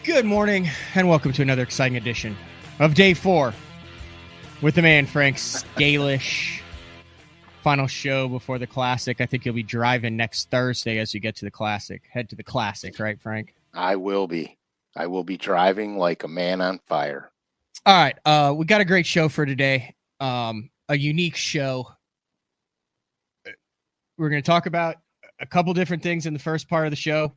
Good morning, and welcome to another exciting edition of Day 4 with the man, Frank SCALISH. Final show before the Classic. I think you'll be driving next Thursday as you get to the Classic. Head to the Classic, right, Frank? I will be. I will be driving like a man on fire. All right, we got a great show for today. A unique show. We're going to talk about a couple different things in the first part of the show,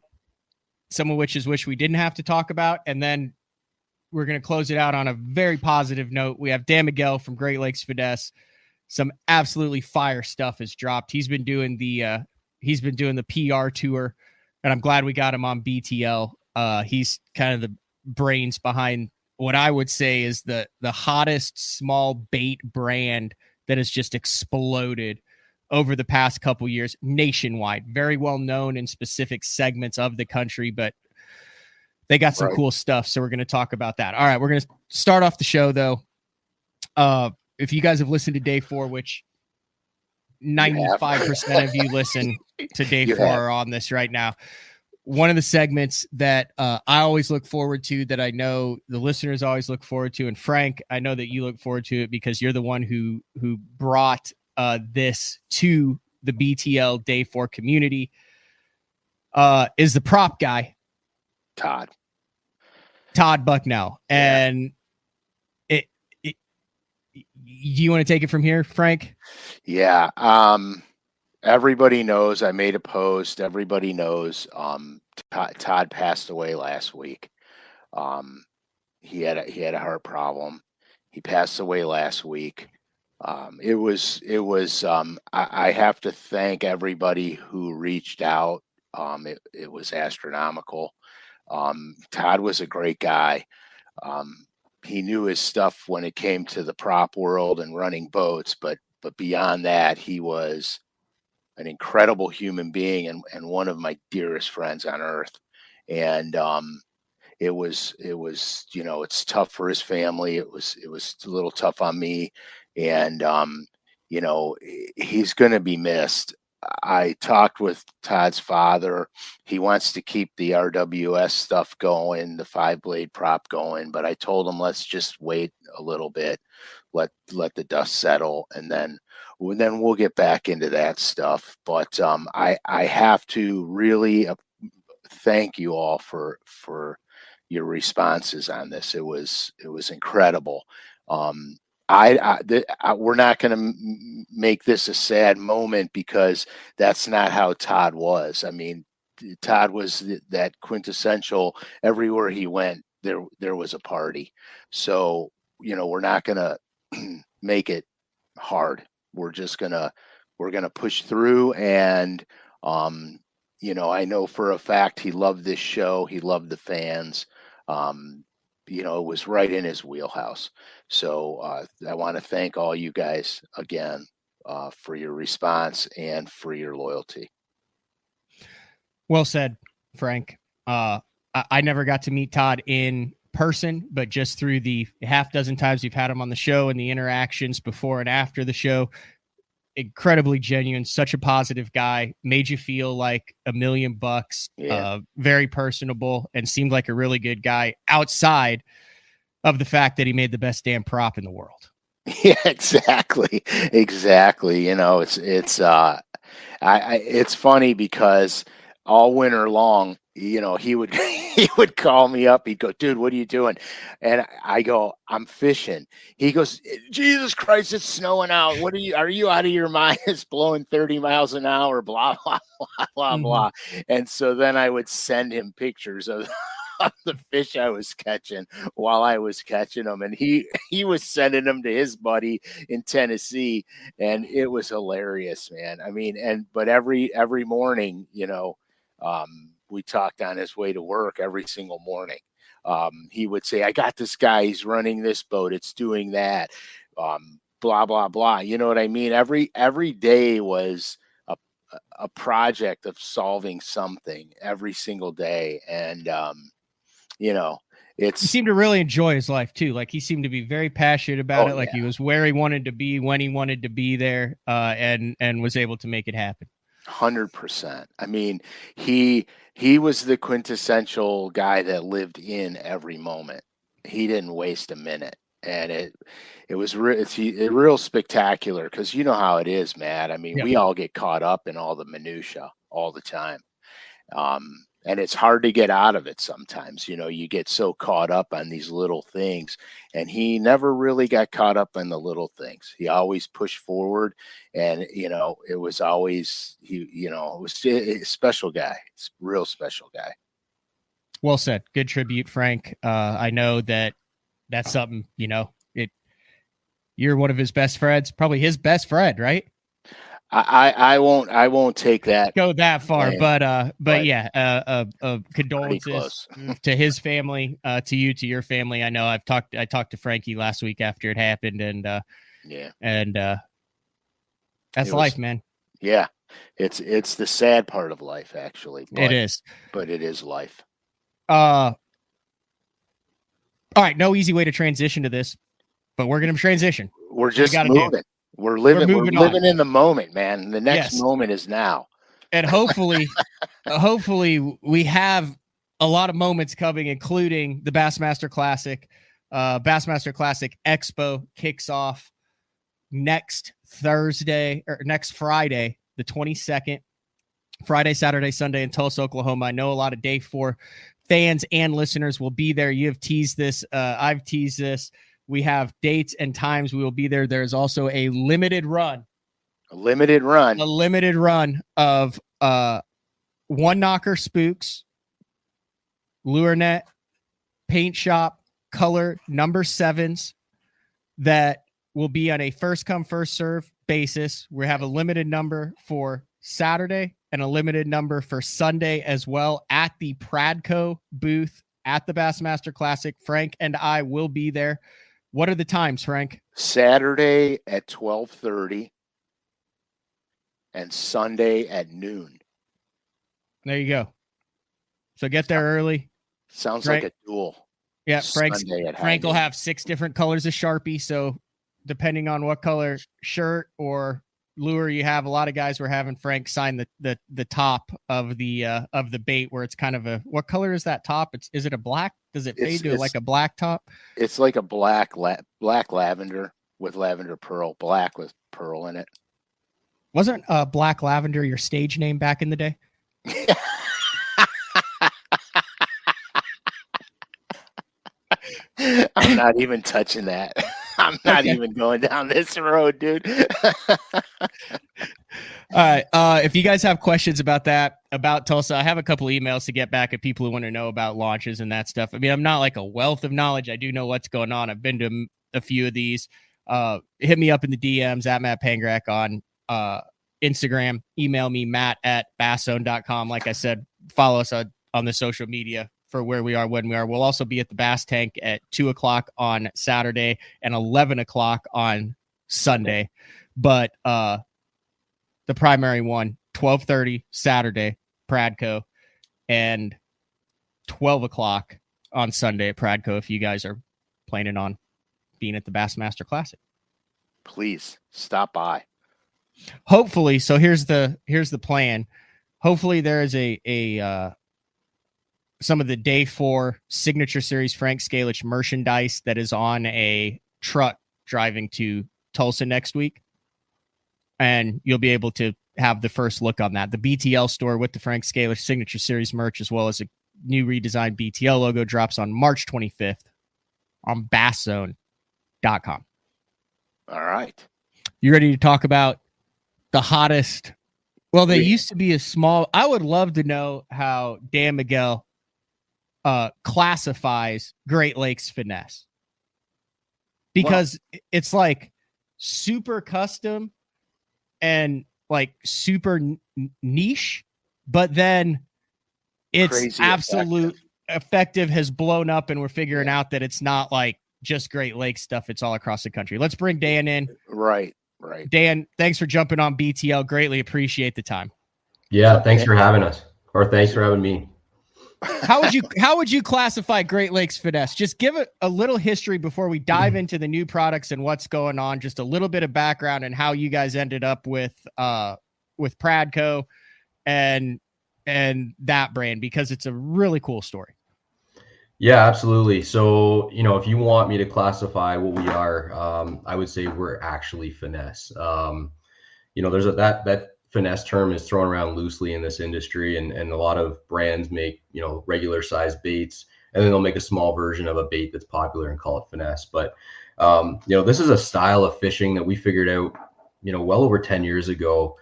some of which is wish we didn't have to talk about, and then we're going to close it out on a very positive note. We have Dan Miguel from Great Lakes Finesse. Some absolutely fire stuff has dropped. He's been doing the PR tour, and I'm glad we got him on BTL. He's kind of the brains behind what I would say is the hottest small bait brand that has just exploded over the past couple years nationwide. Very well known in specific segments of the country, but they got some cool stuff. So we're going to talk about that. All right. We're going to start off the show though. If you guys have listened to Day 4, which 95% of you listen to Day 4 are on this right now. One of the segments that I always look forward to, that I know the listeners always look forward to, and Frank, I know that you look forward to it because you're the one who brought this to the BTL Day 4 community, is the prop guy, Todd Bucknell. Yeah. And you want to take it from here, Frank? Yeah. Everybody knows I made a post. Everybody knows Todd passed away last week. He had a heart problem. He passed away last week. I have to thank everybody who reached out. It was astronomical. Todd was a great guy. He knew his stuff when it came to the prop world and running boats, but beyond that, he was an incredible human being and one of my dearest friends on earth. And it was it's tough for his family. It was a little tough on me. And, he's going to be missed. I talked with Todd's father. He wants to keep the RWS stuff going, the 5-blade prop going, but I told him, let's just wait a little bit, let the dust settle, and then we'll get back into that stuff. But I have to really thank you all for your responses on this. It was incredible. We're not going to make this a sad moment because that's not how Todd was. I mean, Todd was that quintessential. Everywhere he went, there was a party. So, we're not going to make it hard. We're going to push through. And, I know for a fact he loved this show. He loved the fans. It was right in his wheelhouse. So I want to thank all you guys again for your response and for your loyalty. Well said, Frank. I never got to meet Todd in person, but just through the half dozen times you've had him on the show and the interactions before and after the show, incredibly genuine, such a positive guy, made you feel like $1 million, very personable, and seemed like a really good guy outside of the fact that he made the best damn prop in the world. Yeah, exactly. It's funny because all winter long, he would call me up. He'd go, dude, what are you doing? And I go, I'm fishing. He goes, Jesus Christ, it's snowing out. Are you out of your mind? It's blowing 30 miles an hour, blah, blah, blah, blah, blah. And so then I would send him pictures of the fish I was catching while I was catching them. And he was sending them to his buddy in Tennessee. And it was hilarious, man. I mean, but every morning, we talked on his way to work every single morning. He would say, I got this guy, he's running this boat, it's doing that, blah, blah, blah. You know what I mean? Every day was a project of solving something every single day. And, he seemed to really enjoy his life too. Like he seemed to be very passionate about it. Like he was where he wanted to be when he wanted to be there, and was able to make it happen. 100%. I mean, he was the quintessential guy that lived in every moment. He didn't waste a minute, and it was real spectacular, because you know how it is, Matt. I mean, Yep. we all get caught up in all the minutia all the time. And it's hard to get out of it sometimes. You know, you get so caught up on these little things, and he never really got caught up in the little things. He always pushed forward, and, you know, it was always, it was a special guy. It's a real special guy. Well said. Good tribute, Frank. I know that's something, you know, you're one of his best friends, probably his best friend, right? I won't take that go that far, but yeah, condolences to his family, to you, to your family. I know I talked to Frankie last week after it happened, and that's life, man. Yeah, it's the sad part of life, actually. It is, but it is life. All right, no easy way to transition to this, but we're gonna transition. We're just moving. We're living in the moment, man. The next moment is now. And hopefully we have a lot of moments coming, including the Bassmaster Classic. Bassmaster Classic Expo kicks off next Friday, the 22nd. Friday, Saturday, Sunday in Tulsa, Oklahoma. I know a lot of Day 4 fans and listeners will be there. You have teased this. I've teased this. We have dates and times we will be there. There's also a limited run of one knocker spooks, lure net, paint shop, color number 7s that will be on a first come first serve basis. We have a limited number for Saturday and a limited number for Sunday as well at the Pradco booth at the Bassmaster Classic. Frank and I will be there. What are the times, Frank? Saturday at 12:30 and Sunday at noon. There you go. So get there early. Sounds like a duel. Yeah, Frank will have 6 different colors of Sharpie. So depending on what color shirt or lure you have, a lot of guys were having Frank sign the top of the bait, where it's kind of a, what color is that top? Is it a black? Does it fade to like a black top? It's like a black lavender with lavender pearl, black with pearl in it. Wasn't Black Lavender your stage name back in the day? I'm not even touching that. I'm not even going down this road, dude. All right. If you guys have questions about that, about Tulsa, I have a couple emails to get back at people who want to know about launches and that stuff. I mean, I'm not like a wealth of knowledge. I do know what's going on. I've been to a few of these. Hit me up in the DMs at Matt Pangrak on Instagram. Email me, matt@basszone.com. Like I said, follow us on the social media for where we are, when we are. We'll also be at the Bass Tank at 2:00 on Saturday and 11:00 on Sunday. But the primary one, 12:30 Saturday, Pradco, and 12:00 on Sunday at Pradco, if you guys are planning on being at the Bassmaster Classic. Please stop by. Hopefully, so here's the plan. Hopefully there is a some of the Day 4 Signature Series Frank SCALISH merchandise that is on a truck driving to Tulsa next week. And you'll be able to have the first look on that. The BTL store with the Frank SCALISH Signature Series merch, as well as a new redesigned BTL logo, drops on March 25th on BassZone.com. All right. You ready to talk about the hottest? Well, they used to be a small. I would love to know how Dan Miguel classifies Great Lakes Finesse, because it's like super custom and like super niche, but then it's crazy absolute effective has blown up, and we're figuring out that it's not like just Great Lakes stuff. It's all across the country. Let's bring Dan in. Right. Dan, thanks for jumping on BTL. Greatly appreciate the time. Yeah, thanks for having us, or thanks for having me. How would you classify Great Lakes Finesse? Just give it a little history before we dive into the new products and what's going on. Just a little bit of background and how you guys ended up with Pradco, and that brand, because it's a really cool story. Yeah, absolutely. So, if you want me to classify what we are, I would say we're actually finesse. There's that finesse term is thrown around loosely in this industry, and a lot of brands make, regular size baits, and then they'll make a small version of a bait that's popular and call it finesse. But, this is a style of fishing that we figured out, well over 10 years ago.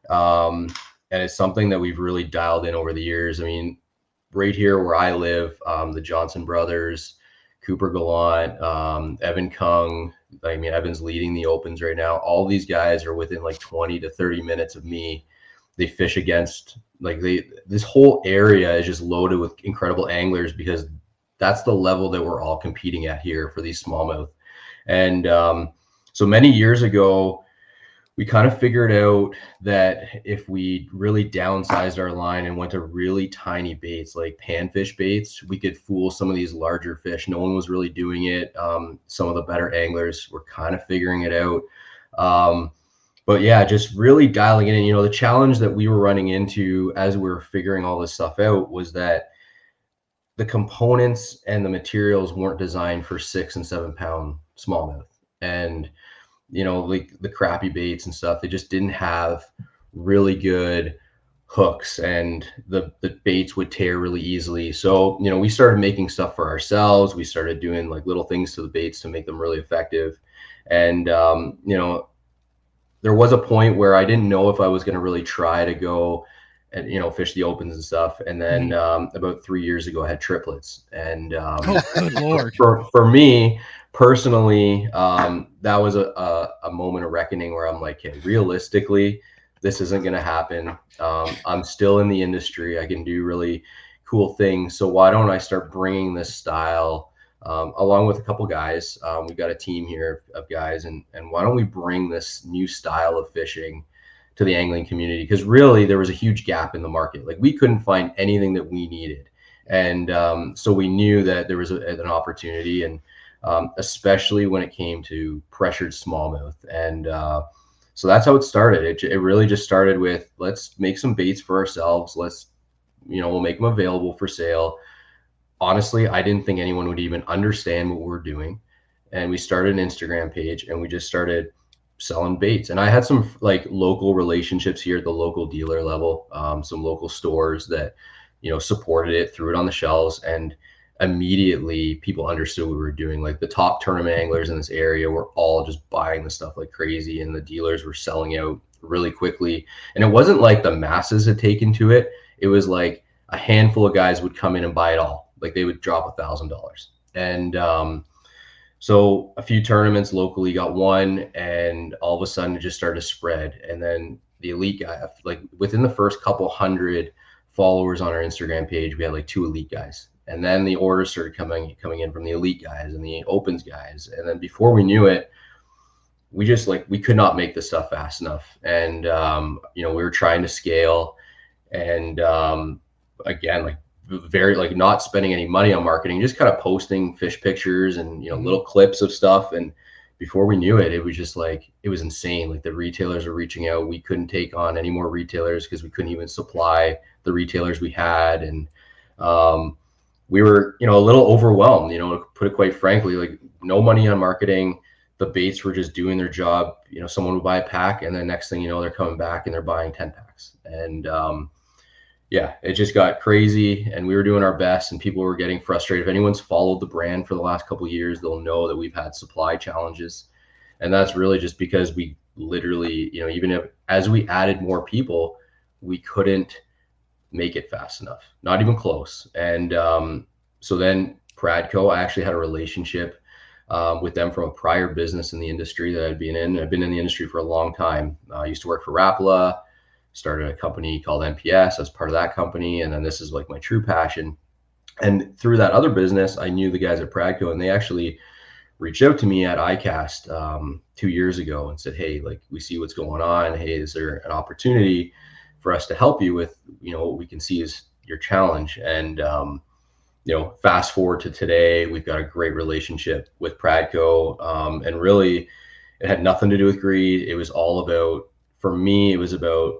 And it's something that we've really dialed in over the years. I mean, right here where I live, the Johnson brothers, Cooper Gallant, Evan Kung, Evan's leading the opens right now. All these guys are within like 20 to 30 minutes of me. They fish against, this whole area is just loaded with incredible anglers, because that's the level that we're all competing at here for these smallmouth. And so many years ago, we kind of figured out that if we really downsized our line and went to really tiny baits, like panfish baits, we could fool some of these larger fish. No one was really doing it. Some of the better anglers were kind of figuring it out. But yeah, just really dialing it in. The challenge that we were running into as we were figuring all this stuff out was that the components and the materials weren't designed for 6 and 7 pound smallmouth. And like the crappy baits and stuff, they just didn't have really good hooks, and the baits would tear really easily. So, we started making stuff for ourselves. We started doing like little things to the baits to make them really effective. And, there was a point where I didn't know if I was going to really try to go and, fish the opens and stuff. And then about 3 years ago, I had triplets. And oh, good Lord. For me personally, that was a moment of reckoning where I'm like, hey, realistically, this isn't going to happen. I'm still in the industry. I can do really cool things. So why don't I start bringing this style along with a couple guys? We've got a team here of guys, and why don't we bring this new style of fishing to the angling community? Because really there was a huge gap in the market. Like, we couldn't find anything that we needed. And so we knew that there was an opportunity, and especially when it came to pressured smallmouth. And so that's how it started. It really just started with, let's make some baits for ourselves. We'll make them available for sale. Honestly, I didn't think anyone would even understand what we're doing. And we started an Instagram page, and we just started selling baits. And I had some like local relationships here at the local dealer level, some local stores that, supported it, threw it on the shelves, and immediately people understood what we were doing. Like, the top tournament anglers in this area were all just buying the stuff like crazy, and the dealers were selling out really quickly. And it wasn't like the masses had taken to it. It was like a handful of guys would come in and buy it all. Like, they would drop $1,000. And so a few tournaments locally got won, and all of a sudden it just started to spread. And then the elite guy, like within the first couple hundred followers on our Instagram page, we had like 2 elite guys. And then the orders started coming in from the elite guys and the opens guys. And then before we knew it, we just we could not make this stuff fast enough. And, we were trying to scale, and again, very not spending any money on marketing, just kind of posting fish pictures and, little clips of stuff. And before we knew it, it was just it was insane. Like, the retailers were reaching out. We couldn't take on any more retailers because we couldn't even supply the retailers we had. And, we were, a little overwhelmed, to put it quite frankly. Like, no money on marketing. The baits were just doing their job. Someone would buy a pack, and then next thing you know, they're coming back and they're buying 10 packs. And yeah, it just got crazy, and we were doing our best, and people were getting frustrated. If anyone's followed the brand for the last couple of years, they'll know that we've had supply challenges. And that's really just because we literally, even as we added more people, we couldn't make it fast enough, not even close. And so then Pradco, I actually had a relationship with them from a prior business in the industry that I'd been in. I've been in the industry for a long time. I used to work for Rapala, started a company called NPS as part of that company. And then this is like my true passion. And through that other business, I knew the guys at Pradco, and they actually reached out to me at ICAST 2 years ago and said, hey, we see what's going on. Hey, is there an opportunity for us to help you with, what we can see is your challenge? And, fast forward to today, we've got a great relationship with Pradco. And really, it had nothing to do with greed. It was all about, for me, it was about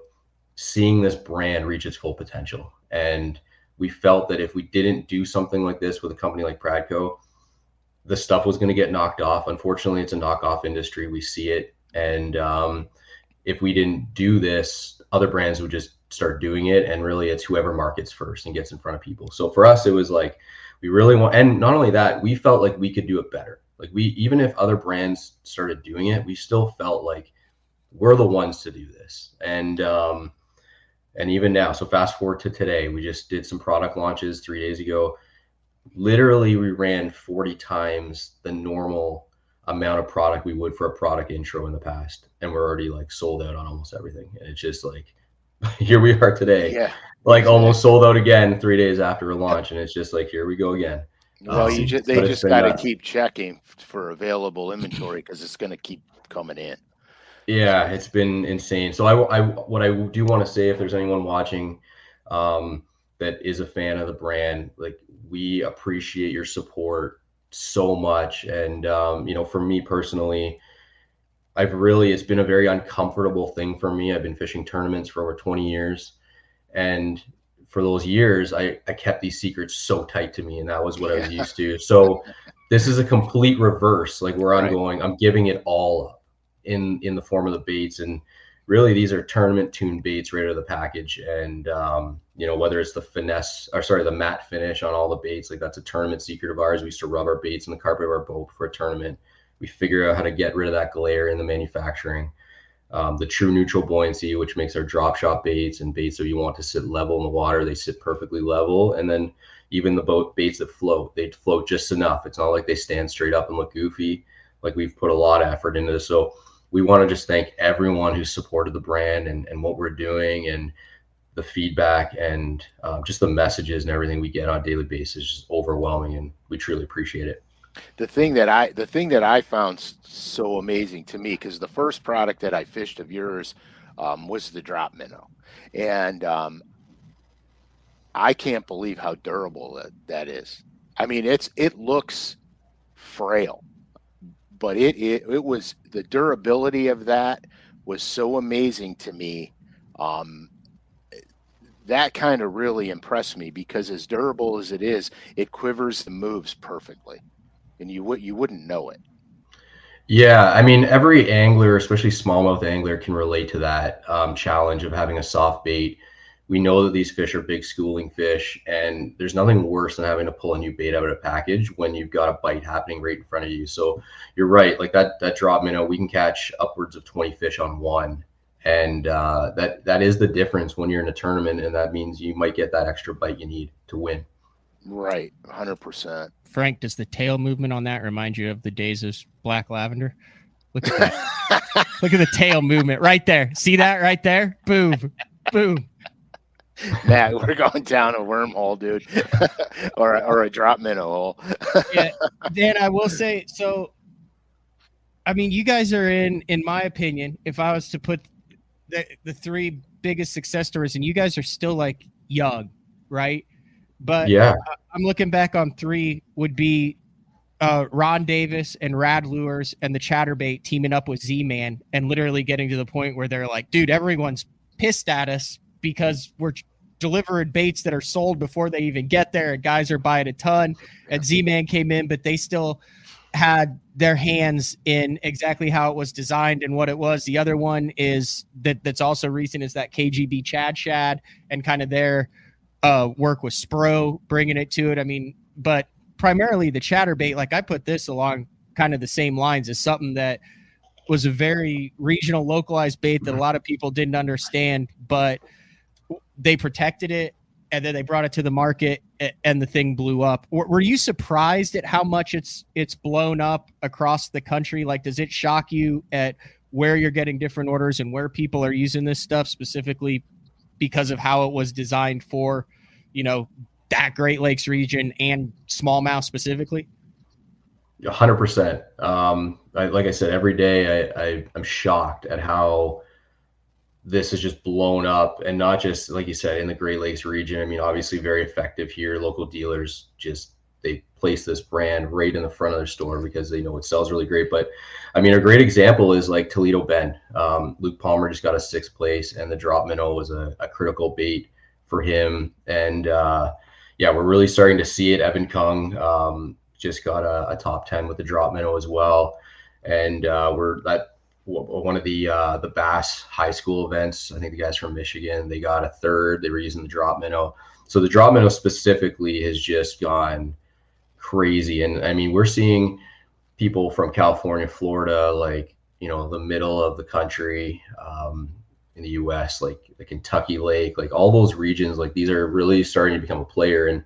seeing this brand reach its full potential. And we felt that if we didn't do something like this with a company like Pradco, the stuff was going to get knocked off. Unfortunately, it's a knockoff industry. We see it. And if we didn't do this, other brands would just start doing it. And really, it's whoever markets first and gets in front of people. So for us, it was like, we really want, and not only that, we felt like we could do it better. Like even if other brands started doing it, we still felt like we're the ones to do this. And even now, so fast forward to today, we just did some product launches 3 days ago. Literally, we ran 40 times the normal amount of product we would for a product intro in the past. And we're already like sold out on almost everything. And it's just like, here we are today. Yeah. Like almost sold out again 3 days after a launch. And it's just like, here we go again. Well, they just got to keep checking for available inventory because it's going to keep coming in. Yeah, it's been insane. So what I do want to say, if there's anyone watching that is a fan of the brand, like, we appreciate your support so much. And, for me personally, it's been a very uncomfortable thing for me. I've been fishing tournaments for over 20 years. And for those years, I kept these secrets so tight to me, and that was what I was used to. So this is a complete reverse, like where I'm giving it all up in the form of the baits. And really, these are tournament tuned baits right out of the package. And, whether it's the matte finish on all the baits, like that's a tournament secret of ours. We used to rub our baits in the carpet of our boat for a tournament. We figure out how to get rid of that glare in the manufacturing. The true neutral buoyancy, which makes our drop shot baits and baits that you want to sit level in the water, they sit perfectly level. And then even the baits that float, they float just enough. It's not like they stand straight up and look goofy. Like, we've put a lot of effort into this. So we want to just thank everyone who supported the brand and what we're doing, and the feedback and just the messages and everything we get on a daily basis is just overwhelming, and we truly appreciate it. The thing that I found so amazing to me, because the first product that I fished of yours was the drop minnow, and I can't believe how durable that is. I mean, it looks frail, but it was, the durability of that was so amazing to me. That kind of really impressed me, because as durable as it is, it quivers and moves perfectly, and you wouldn't know it. Yeah, I mean, every angler, especially smallmouth angler, can relate to that challenge of having a soft bait. We know that these fish are big schooling fish, and there's nothing worse than having to pull a new bait out of a package when you've got a bite happening right in front of you. So you're right, like that drop minnow, we can catch upwards of 20 fish on one. And that is the difference when you're in a tournament, and that means you might get that extra bite you need to win. Right, 100%. Frank, does the tail movement on that remind you of the days of Black Lavender? Look at that. Look at the tail movement right there. See that right there? Boom, boom. Matt, we're going down a wormhole, dude, or a drop minnow hole. Yeah, Dan, I will say, so, I mean, you guys are in my opinion, if I was to put the three biggest success stories, and you guys are still like young, right? But yeah, I'm looking back on three would be Ron Davis and Rad Lures and the Chatterbait teaming up with Z-Man and literally getting to the point where they're like, dude, everyone's pissed at us because we're delivering baits that are sold before they even get there, and guys are buying a ton. And Z-Man came in, but they still had their hands in exactly how it was designed and what it was. The other one is that's also recent is that KGB Chad Shad and kind of their work with Spro, bringing it to it. I mean, but primarily the Chatterbait, like I put this along kind of the same lines as something that was a very regional, localized bait that a lot of people didn't understand, but they protected it, and then they brought it to the market, and the thing blew up. Were you surprised at how much it's blown up across the country? Like, does it shock you at where you're getting different orders and where people are using this stuff specifically because of how it was designed for, that Great Lakes region and smallmouth specifically? 100%. Like I said, every day I'm shocked at how this is just blown up, and not just, like you said, in the Great Lakes region. I mean, obviously very effective here. Local dealers they place this brand right in the front of their store because they know it sells really great. But I mean, a great example is like Toledo Bend. Luke Palmer just got a 6th place, and the drop minnow was a critical bait for him. And yeah, we're really starting to see it. Evan Kung just got a top 10 with the drop minnow as well. And we're that one of the Bass high school events. I think the guys from Michigan, they got a 3rd. They were using the drop minnow. So the drop minnow specifically has just gone crazy. And I mean, we're seeing people from California, Florida, like, you know, the middle of the country, in the US, like the Kentucky Lake, like all those regions, like these are really starting to become a player. And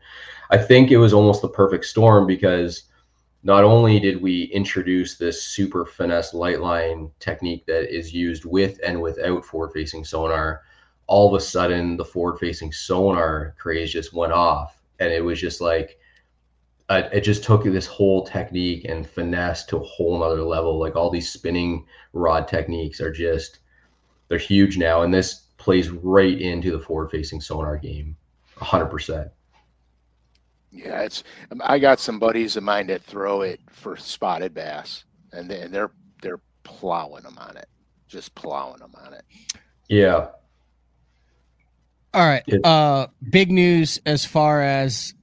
I think it was almost the perfect storm because not only did we introduce this super finesse light line technique that is used with and without forward facing sonar, all of a sudden the forward facing sonar craze just went off. And it was just like, it just took this whole technique and finesse to a whole nother level. Like all these spinning rod techniques are just, they're huge now. And this plays right into the forward facing sonar game 100%. Yeah, I got some buddies of mine that throw it for spotted bass, and they're plowing them on it, just plowing them on it. Yeah. All right. Big news as far as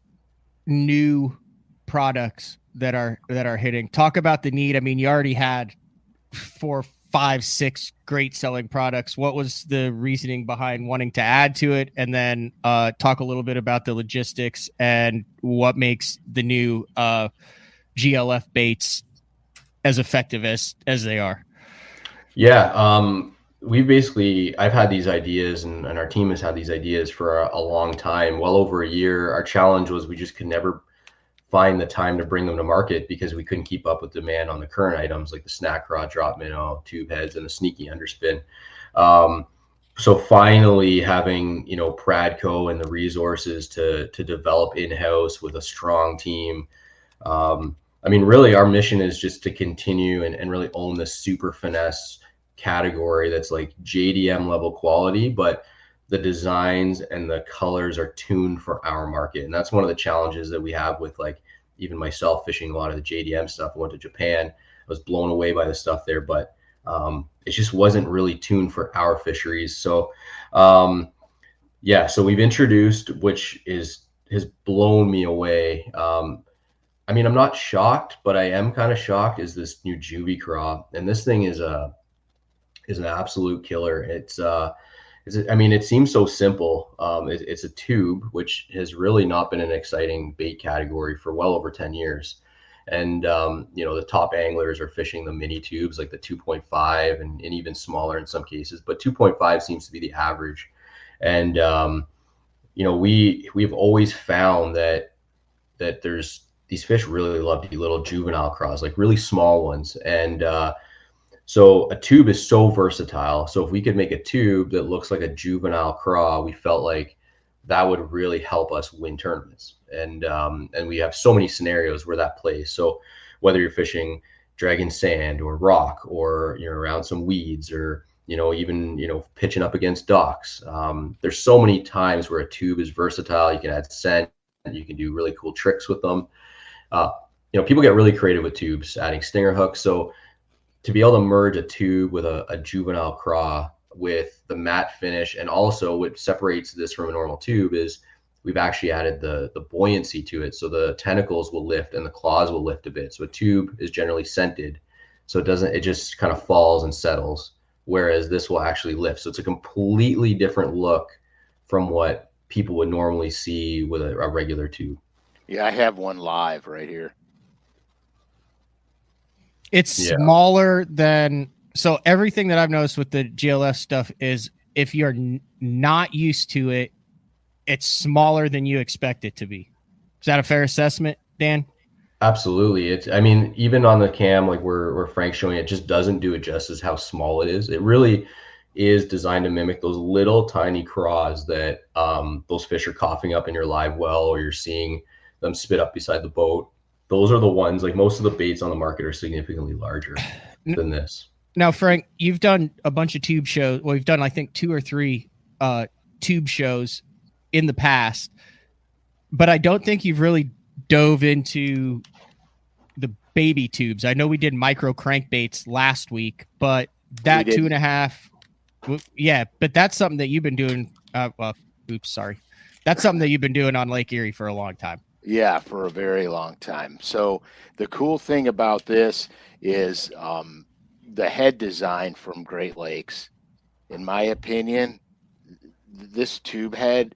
new products that are hitting. Talk about the need. I mean, you already had 4, 5, 6 great selling products. What was the reasoning behind wanting to add to it? And then talk a little bit about the logistics and what makes the new GLF baits as effective as they are. Yeah. I've had these ideas and our team has had these ideas for a long time, well over a year. Our challenge was we just could never find the time to bring them to market because we couldn't keep up with demand on the current items like the snack rod, drop minnow, tube heads, and the sneaky underspin. So finally having, you know, Pradco and the resources to develop in-house with a strong team. I mean, really our mission is just to continue and really own the super finesse category that's like JDM level quality, but the designs and the colors are tuned for our market. And that's one of the challenges that we have with, like, even myself fishing a lot of the JDM stuff. I went to Japan, I was blown away by the stuff there, but it just wasn't really tuned for our fisheries. So yeah, so we've introduced, which has blown me away. I mean, I'm not shocked, but I am kind of shocked, is this new Juvie craw. And this thing is an absolute killer. I mean, it seems so simple. It's a tube, which has really not been an exciting bait category for well over 10 years. And, you know, the top anglers are fishing the mini tubes, like the 2.5 and even smaller in some cases, but 2.5 seems to be the average. And, you know, we've always found that there's these fish really love the little juvenile craws, like really small ones. And, so a tube is so versatile. So if we could make a tube that looks like a juvenile craw, we felt like that would really help us win tournaments. And we have so many scenarios where that plays. So whether you're fishing dragon sand or rock, or, you know, around some weeds, or, you know, even, you know, pitching up against docks, there's so many times where a tube is versatile. You can add scent, you can do really cool tricks with them. You know, people get really creative with tubes, adding stinger hooks. So to be able to merge a tube with a juvenile craw with the matte finish, and also what separates this from a normal tube is we've actually added the buoyancy to it. So the tentacles will lift and the claws will lift a bit. So a tube is generally scented, so it just kind of falls and settles, whereas this will actually lift. So it's a completely different look from what people would normally see with a regular tube. Yeah, I have one live right here. It's smaller than, so everything that I've noticed with the GLF stuff is if you're not used to it, it's smaller than you expect it to be. Is that a fair assessment, Dan? Absolutely. I mean, even on the cam, like where Frank's showing, it just doesn't do it justice how small it is. It really is designed to mimic those little tiny craws that those fish are coughing up in your live well, or you're seeing them spit up beside the boat. Those are the ones, like most of the baits on the market are significantly larger than this. Now, Frank, you've done a bunch of tube shows. Well, you've done, I think, 2 or 3 tube shows in the past, but I don't think you've really dove into the baby tubes. I know we did micro crankbaits last week, but that 2.5, yeah, but that's something that you've been doing. Sorry. That's something that you've been doing on Lake Erie for a long time. Yeah, for a very long time. So the cool thing about this is the head design from Great Lakes. In my opinion, this tube head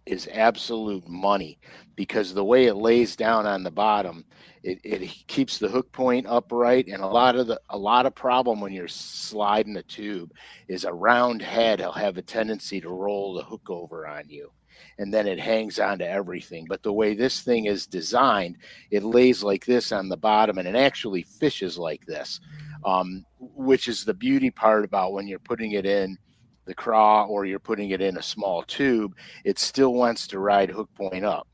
is absolute money because the way it lays down on the bottom, it keeps the hook point upright, and a lot of problem when you're sliding a tube is a round head will have a tendency to roll the hook over on you, and then it hangs on to everything. But the way this thing is designed, it lays like this on the bottom, and it actually fishes like this, which is the beauty part about when you're putting it in the craw or you're putting it in a small tube. It still wants to ride hook point up.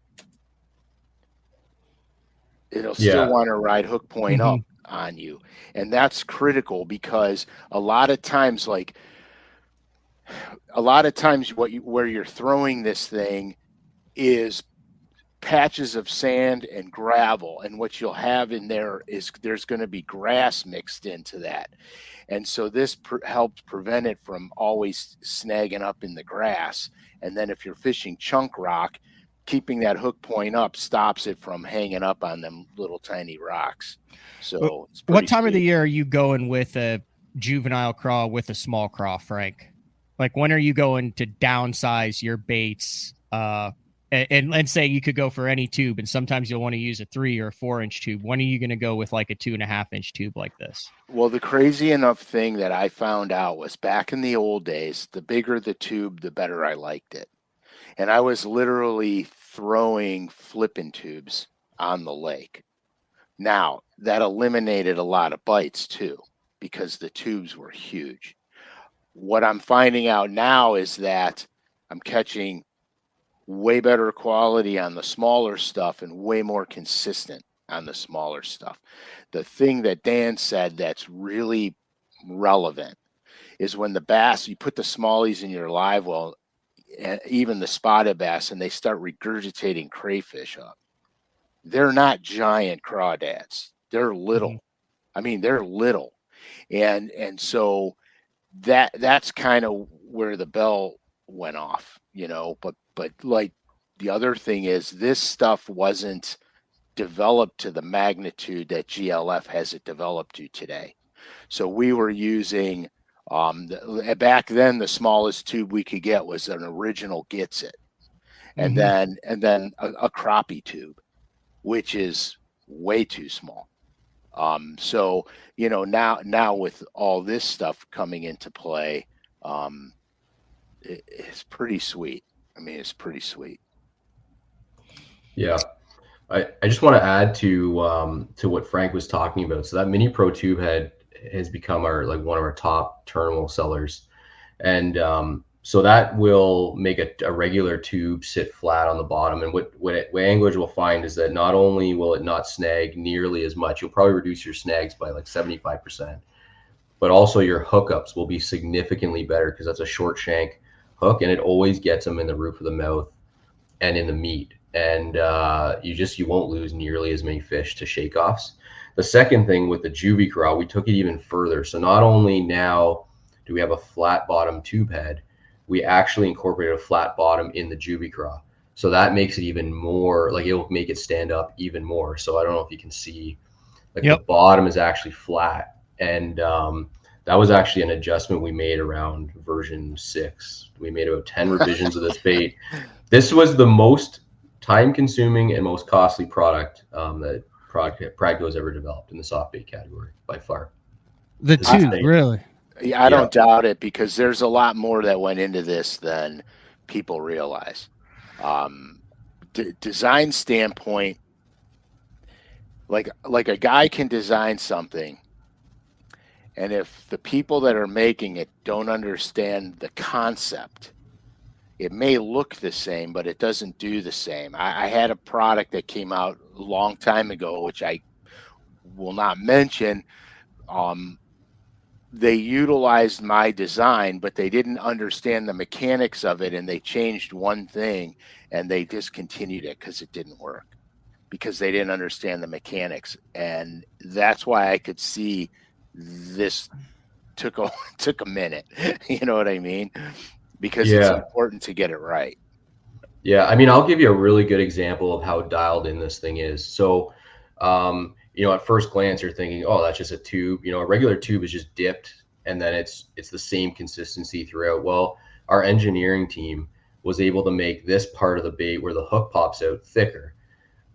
It'll still want to ride hook point up on you. And that's critical because a lot of times where you're throwing this thing is patches of sand and gravel, and what you'll have in there is there's going to be grass mixed into that. And so this helps prevent it from always snagging up in the grass. And then if you're fishing chunk rock, keeping that hook point up stops it from hanging up on them little tiny rocks. So what time of the year are you going with a juvenile craw with a small craw, Frank? Like, when are you going to downsize your baits? And let's say you could go for any tube, and sometimes you'll want to use a 3 or 4 inch tube. When are you going to go with like a 2.5 inch tube like this? Well, the crazy enough thing that I found out was back in the old days, the bigger the tube, the better I liked it. And I was literally throwing flipping tubes on the lake. Now, that eliminated a lot of bites too, because the tubes were huge. What I'm finding out now is that I'm catching way better quality on the smaller stuff and way more consistent on the smaller stuff. The thing that Dan said that's really relevant is when the bass, you put the smallies in your live well, and even the spotted bass, and they start regurgitating crayfish up. They're not giant crawdads. They're little. I mean, they're little. And so that's kind of where the bell went off, but like the other thing is this stuff wasn't developed to the magnitude that GLF has it developed to today. So we were using back then the smallest tube we could get was an original Gets It, and then a crappie tube, which is way too small. So now with all this stuff coming into play, it's pretty sweet. I mean, it's pretty sweet. Yeah. I just want to add to what Frank was talking about. So that Mini Pro tube head has become one of our top terminal sellers. And so that will make a regular tube sit flat on the bottom. And what anglers will find is that not only will it not snag nearly as much, you'll probably reduce your snags by like 75%, but also your hookups will be significantly better because that's a short shank hook, and it always gets them in the roof of the mouth and in the meat. And you won't lose nearly as many fish to shake-offs. The second thing with the Juvie craw, we took it even further. So not only now do we have a flat bottom tube head, we actually incorporated a flat bottom in the Juvie craw. So that makes it even more, like, it'll make it stand up even more. So I don't know if you can see, like, the bottom is actually flat. And that was actually an adjustment we made around version 6. We made about 10 revisions of this bait. This was the most time-consuming and most costly product that Praggo's ever developed in the soft bait category by far. The tube, really? Yeah, I don't doubt it, because there's a lot more that went into this than people realize. Design standpoint, like a guy can design something, and if the people that are making it don't understand the concept, it may look the same, but it doesn't do the same. I had a product that came out a long time ago, which I will not mention. They utilized my design, but they didn't understand the mechanics of it, and they changed one thing, and they discontinued it because it didn't work. because they didn't understand the mechanics. And that's why I could see this took a minute. You know what I mean? Because it's important to get it right. Yeah, I mean, I'll give you a really good example of how dialed in this thing is. So, at first glance, you're thinking, oh, that's just a tube. A regular tube is just dipped, and then it's the same consistency throughout. Well, our engineering team was able to make this part of the bait where the hook pops out thicker,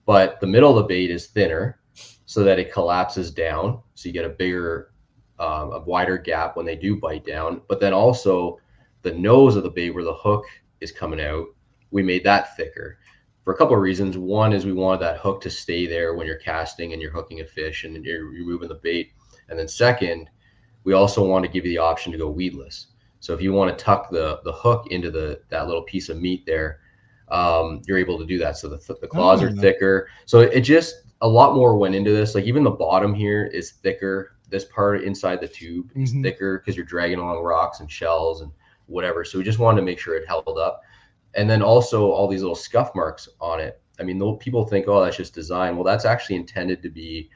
but the middle of the bait is thinner so that it collapses down. So you get a bigger, a wider gap when they do bite down. But then also the nose of the bait where the hook is coming out, we made that thicker for a couple of reasons. One is we wanted that hook to stay there when you're casting and you're hooking a fish and you're moving the bait. And then second, we also want to give you the option to go weedless. So if you want to tuck the hook into that little piece of meat there, you're able to do that. So the claws are thicker. So it just, a lot more went into this. Like even the bottom here is thicker. This part inside the tube is thicker because you're dragging along rocks and shells and whatever. So we just wanted to make sure it held up. And then also all these little scuff marks on it. I mean, people think, oh, that's just design. Well, that's actually intended to be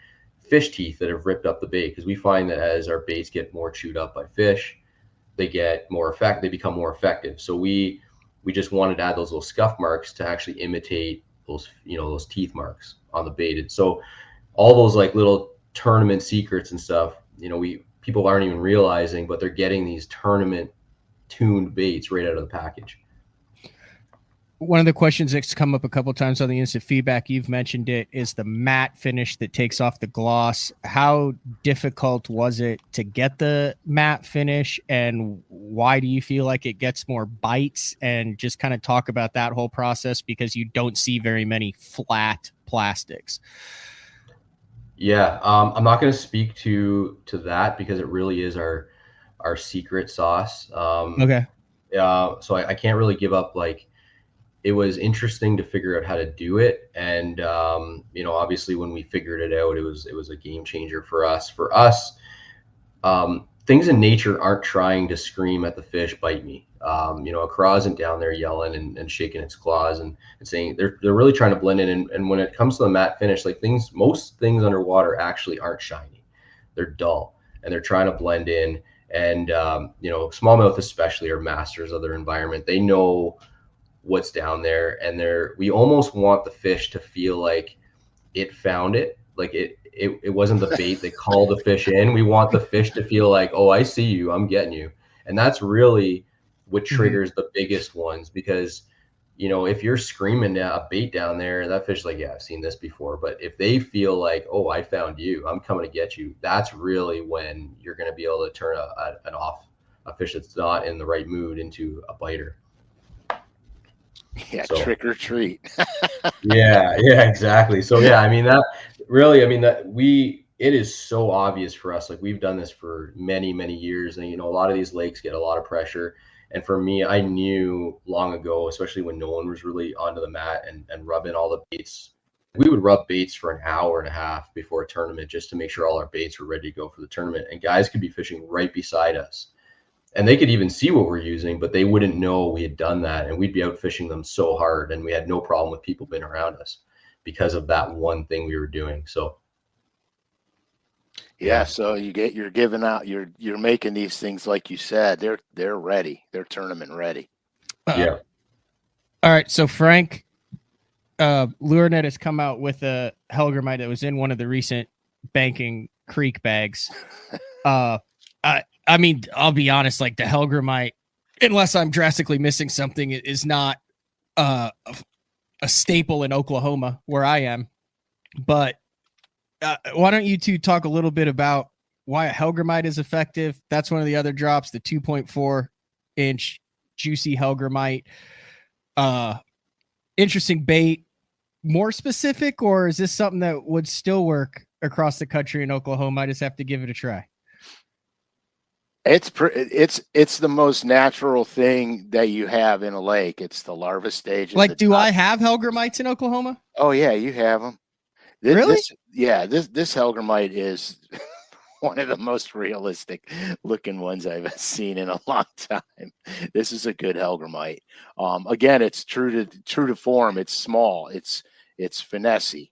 fish teeth that have ripped up the bait, because we find that as our baits get more chewed up by fish, they become more effective. So we just wanted to add those little scuff marks to actually imitate those, those teeth marks on the bait. And so all those like little tournament secrets and stuff, people aren't even realizing, but they're getting these tournament tuned baits right out of the package. One of the questions that's come up a couple of times on the instant feedback, you've mentioned it, is the matte finish that takes off the gloss. How difficult was it to get the matte finish, and why do you feel like it gets more bites? And just kind of talk about that whole process, because you don't see very many flat plastics. Yeah, I'm not going to speak to that because it really is our secret sauce. Okay. So I can't really give up. Like, it was interesting to figure out how to do it, and obviously when we figured it out, it was a game changer for us. Things in nature aren't trying to scream at the fish, bite me. A craw isn't down there yelling and shaking its claws and saying, they're really trying to blend in. And when it comes to the matte finish, like most things underwater actually aren't shiny. They're dull and they're trying to blend in. And smallmouth especially are masters of their environment. They know what's down there, and we almost want the fish to feel like it found it, like it wasn't the bait that called the fish in. We want the fish to feel like, oh, I see you, I'm getting you. And that's really what triggers the biggest ones, because if you're screaming at a bait down there, that fish is like, yeah, I've seen this before. But if they feel like, oh, I found you, I'm coming to get you, that's really when you're going to be able to turn a fish that's not in the right mood into a biter. Yeah, so, trick or treat. yeah, exactly. So yeah, it is so obvious for us. Like, we've done this for many, many years, and a lot of these lakes get a lot of pressure. And for me, I knew long ago, especially when no one was really onto the mat and rubbing all the baits. We would rub baits for an hour and a half before a tournament just to make sure all our baits were ready to go for the tournament. And guys could be fishing right beside us, and they could even see what we're using, but they wouldn't know we had done that. And we'd be out fishing them so hard, and we had no problem with people being around us because of that one thing we were doing. So yeah, so you're giving out, you're making these things, like you said, they're ready, they're tournament ready. Yeah. All right, so Frank, LureNet has come out with a Hellgrammite that was in one of the recent Banking Creek bags. I mean, I'll be honest, like the Hellgrammite, unless I'm drastically missing something, it is not a staple in Oklahoma where I am. But why don't you two talk a little bit about why a Hellgrammite is effective? That's one of the other drops, the 2.4-inch juicy Hellgrammite. Interesting bait. More specific, or is this something that would still work across the country in Oklahoma? I just have to give it a try. It's the most natural thing that you have in a lake. It's the larva stage. Like, do I have Hellgrammites in Oklahoma? Oh yeah, you have them. Really? This Hellgrammite is one of the most realistic looking ones I've seen in a long time. This is a good Hellgrammite. Again, it's true to form. It's small. It's finesse.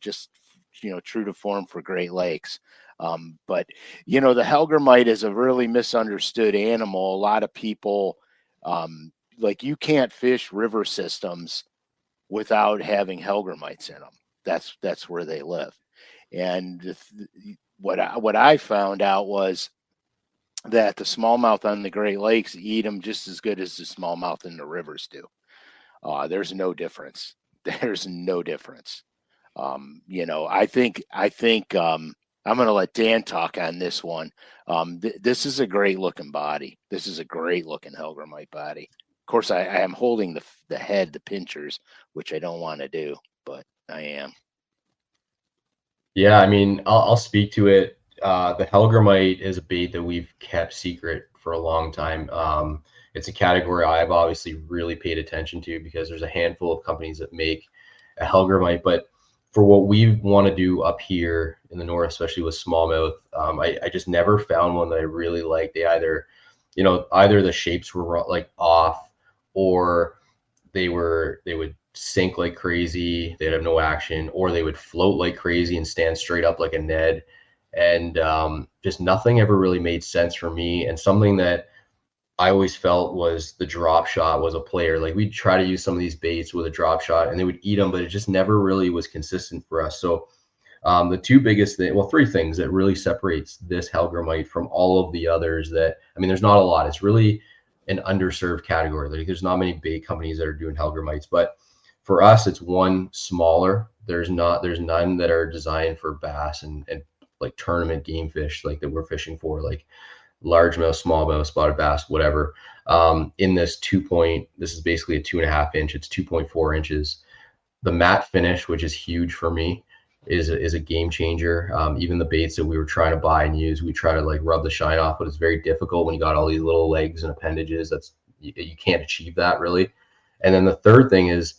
just, true to form for Great Lakes. But, the hellgrammite is a really misunderstood animal. A lot of people, like, you can't fish river systems without having hellgrammites in them. That's where they live. And what I found out was that the smallmouth on the Great Lakes eat them just as good as the smallmouth in the rivers do. There's no difference. There's no difference. I think I'm going to let Dan talk on this one. This is a great looking body. This is a great looking hellgrammite body. Of course, I am holding the head, the pinchers, which I don't want to do, but I am. Yeah, I mean, I'll speak to it. The hellgrammite is a bait that we've kept secret for a long time. It's a category I've obviously really paid attention to because there's a handful of companies that make a hellgrammite. But for what we want to do up here in the north, especially with smallmouth, I just never found one that I really liked. They either the shapes were like off, or they would sink like crazy, they'd have no action, or they would float like crazy and stand straight up like a Ned. And just nothing ever really made sense for me. And something that I always felt was the drop shot was a player. Like, we'd try to use some of these baits with a drop shot and they would eat them, but it just never really was consistent for us. So the two biggest three things that really separates this hellgrammite from all of the others there's not a lot. It's really an underserved category. Like, there's not many bait companies that are doing hellgrammites, but for us, it's one, smaller. There's none that are designed for bass and like tournament game fish, like that we're fishing for, like largemouth, smallmouth, spotted bass, whatever. In this this is basically a 2.5 inch. It's 2.4 inches. The matte finish, which is huge for me, is a game changer. Even the baits that we were trying to buy and use, we try to like rub the shine off, but it's very difficult when you got all these little legs and appendages. You can't achieve that really. And then the third thing is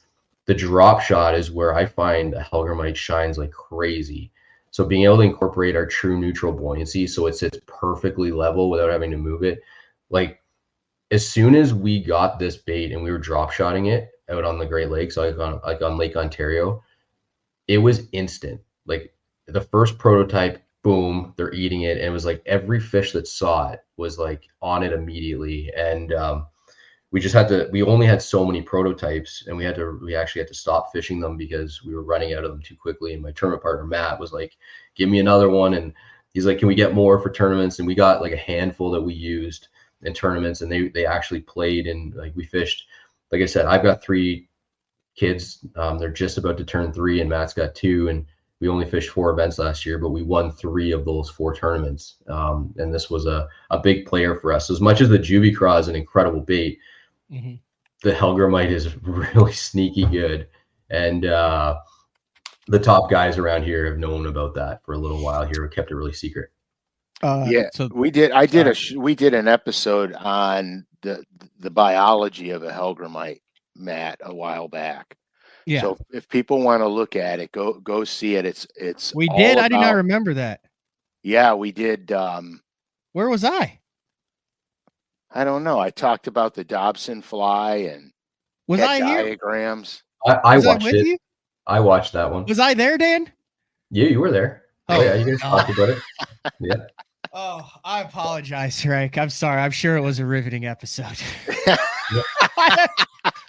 the drop shot is where I find the hellgrammite shines like crazy. So being able to incorporate our true neutral buoyancy so it sits perfectly level without having to move it. Like, as soon as we got this bait and we were drop shotting it out on the Great Lakes, like on Lake Ontario, it was instant. Like, the first prototype, boom, they're eating it. And it was like every fish that saw it was like on it immediately. And we only had so many prototypes, and we actually had to stop fishing them because we were running out of them too quickly. And my tournament partner, Matt, was like, give me another one. And he's like, can we get more for tournaments? And we got like a handful that we used in tournaments, and they actually played. And like, we fished, like I said, I've got 3 kids. They're just about to turn 3, and Matt's got 2. And we only fished 4 events last year, but we won 3 of those 4 tournaments. And this was a big player for us. So as much as the Juvie Craw is an incredible bait, mm-hmm. The hellgrammite is really sneaky good. And the top guys around here have known about that for a little while here. We kept it really secret. So we did. We did an episode on the biology of a hellgrammite, Matt, a while back. Yeah. So if people want to look at it, go see it. It's. We did. I did not remember that. Yeah, we did. Where was I? I don't know. I talked about the Dobson fly and was I diagrams. I watched it. You? I watched that one. Was I there, Dan? Yeah, you were there. Oh yeah, you guys talked about it. Yeah. Oh, I apologize, Frank. I'm sorry. I'm sure it was a riveting episode.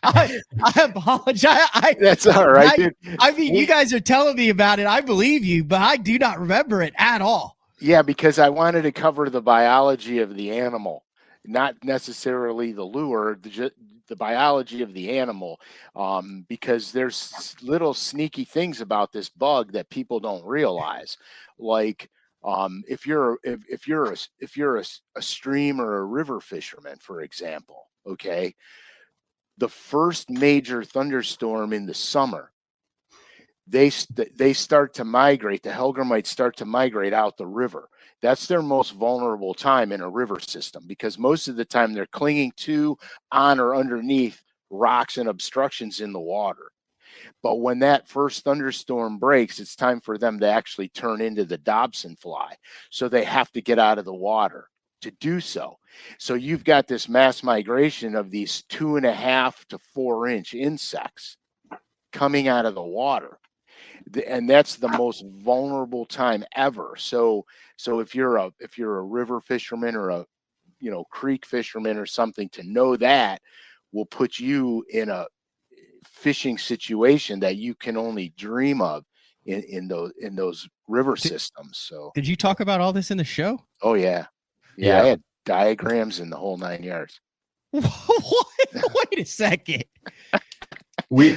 I apologize. That's all right, dude. I mean, you guys are telling me about it. I believe you, but I do not remember it at all. Yeah, because I wanted to cover the biology of the animal, not necessarily the lure, the biology of the animal, because there's little sneaky things about this bug that people don't realize. Like, if you're a stream or a river fisherman, for example, okay, the first major thunderstorm in the summer, they start to migrate. The hellgrammites start to migrate out the river. That's their most vulnerable time in a river system, because most of the time they're clinging to, on, or underneath rocks and obstructions in the water. But when that first thunderstorm breaks, it's time for them to actually turn into the Dobson fly. So they have to get out of the water to do so. So you've got this mass migration of these 2.5 to 4 inch insects coming out of the water. And that's the most vulnerable time ever. So if you're a river fisherman or a creek fisherman or something, to know that will put you in a fishing situation that you can only dream of in those river systems. So did you talk about all this in the show? oh yeah. I had diagrams in the whole 9 yards. What? Wait a second. I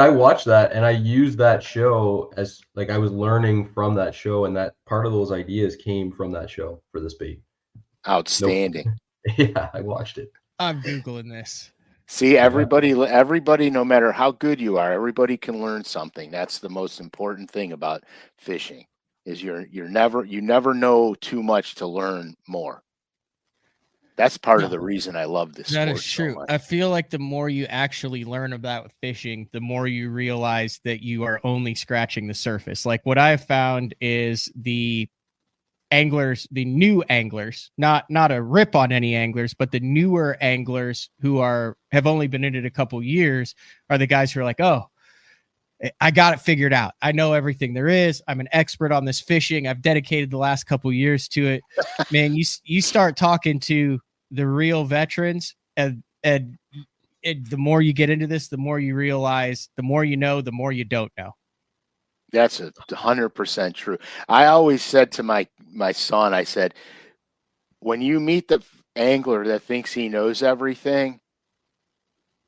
watched that and I used that show as like I was learning from that show, and that part of those ideas came from that show for this bait. Outstanding. Yeah, I watched it. I'm Googling this. See, everybody, no matter how good you are, everybody can learn something. That's the most important thing about fishing, is you never know too much to learn more. That's part of the reason I love this sport. That is true. So I feel like the more you actually learn about fishing, the more you realize that you are only scratching the surface. Like what I've found is the new anglers, not a rip on any anglers, but the newer anglers who have only been in it a couple years are the guys who are like, oh, I got it figured out. I know everything there is. I'm an expert on this fishing. I've dedicated the last couple years to it. Man, you start talking to the real veterans, and the more you get into this, the more you realize, the more you know, the more you don't know. That's 100% true. I always said to my son, I said, when you meet the angler that thinks he knows everything,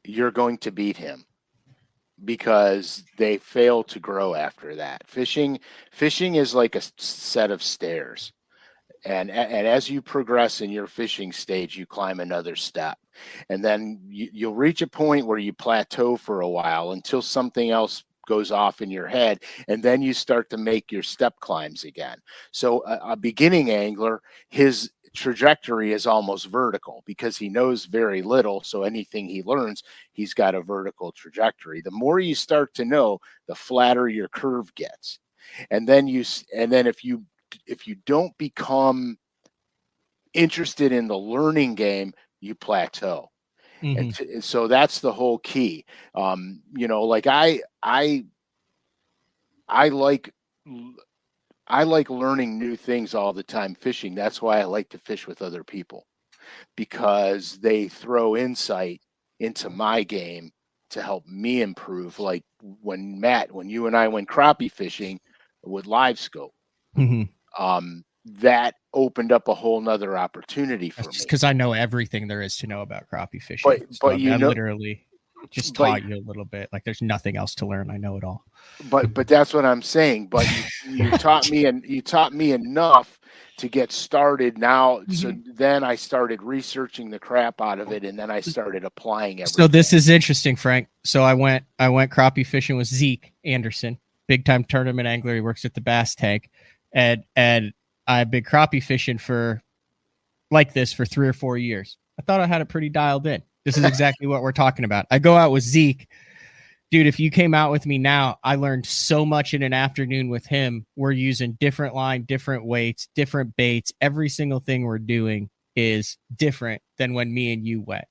you're going to beat him, because they fail to grow after that. Fishing is like a set of stairs. And as you progress in your fishing stage, you climb another step. And then you'll reach a point where you plateau for a while until something else goes off in your head, and then you start to make your step climbs again. So a beginning angler, his trajectory is almost vertical because he knows very little. So anything he learns, he's got a vertical trajectory. The more you start to know, the flatter your curve gets. And then if you don't become interested in the learning game, you plateau. Mm-hmm. And so that's the whole key. Like I like learning new things all the time fishing. That's why I like to fish with other people, because they throw insight into my game to help me improve. Like when you and I went crappie fishing with Live Scope, mm-hmm. That opened up a whole nother opportunity for me. Because I know everything there is to know about crappie fishing. But I literally just taught you a little bit. Like there's nothing else to learn. I know it all. But that's what I'm saying. But you taught me enough to get started now. Mm-hmm. So then I started researching the crap out of it, and then I started applying everything. So this is interesting, Frank. So I went crappie fishing with Zeke Anderson, big time tournament angler. He works at the Bass Tank, and I've been crappie fishing for 3 or 4 years. I thought I had it pretty dialed in. This is exactly what we're talking about. I go out with Zeke. Dude, if you came out with me now, I learned so much in an afternoon with him. We're using different line, different weights, different baits. Every single thing we're doing is different than when me and you went,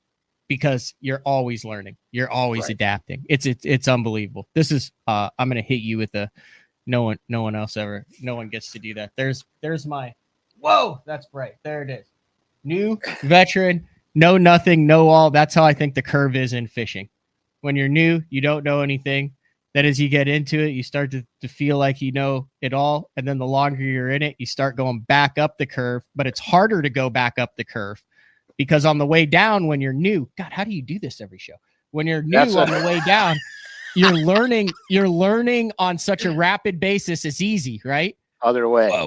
because you're always learning. You're always adapting. It's unbelievable. This is I'm going to hit you with no one gets to do that. There's my, whoa, that's bright. There it is. New veteran, know nothing, know all. That's how I think the curve is in fishing. When you're new, you don't know anything. Then as you get into it, you start to feel like you know it all. And then the longer you're in it, you start going back up the curve, but it's harder to go back up the curve, because on the way down, when you're new, God, how do you do this every show? When you're new on the way down, you're learning on such a rapid basis. It's easy, right? Other way.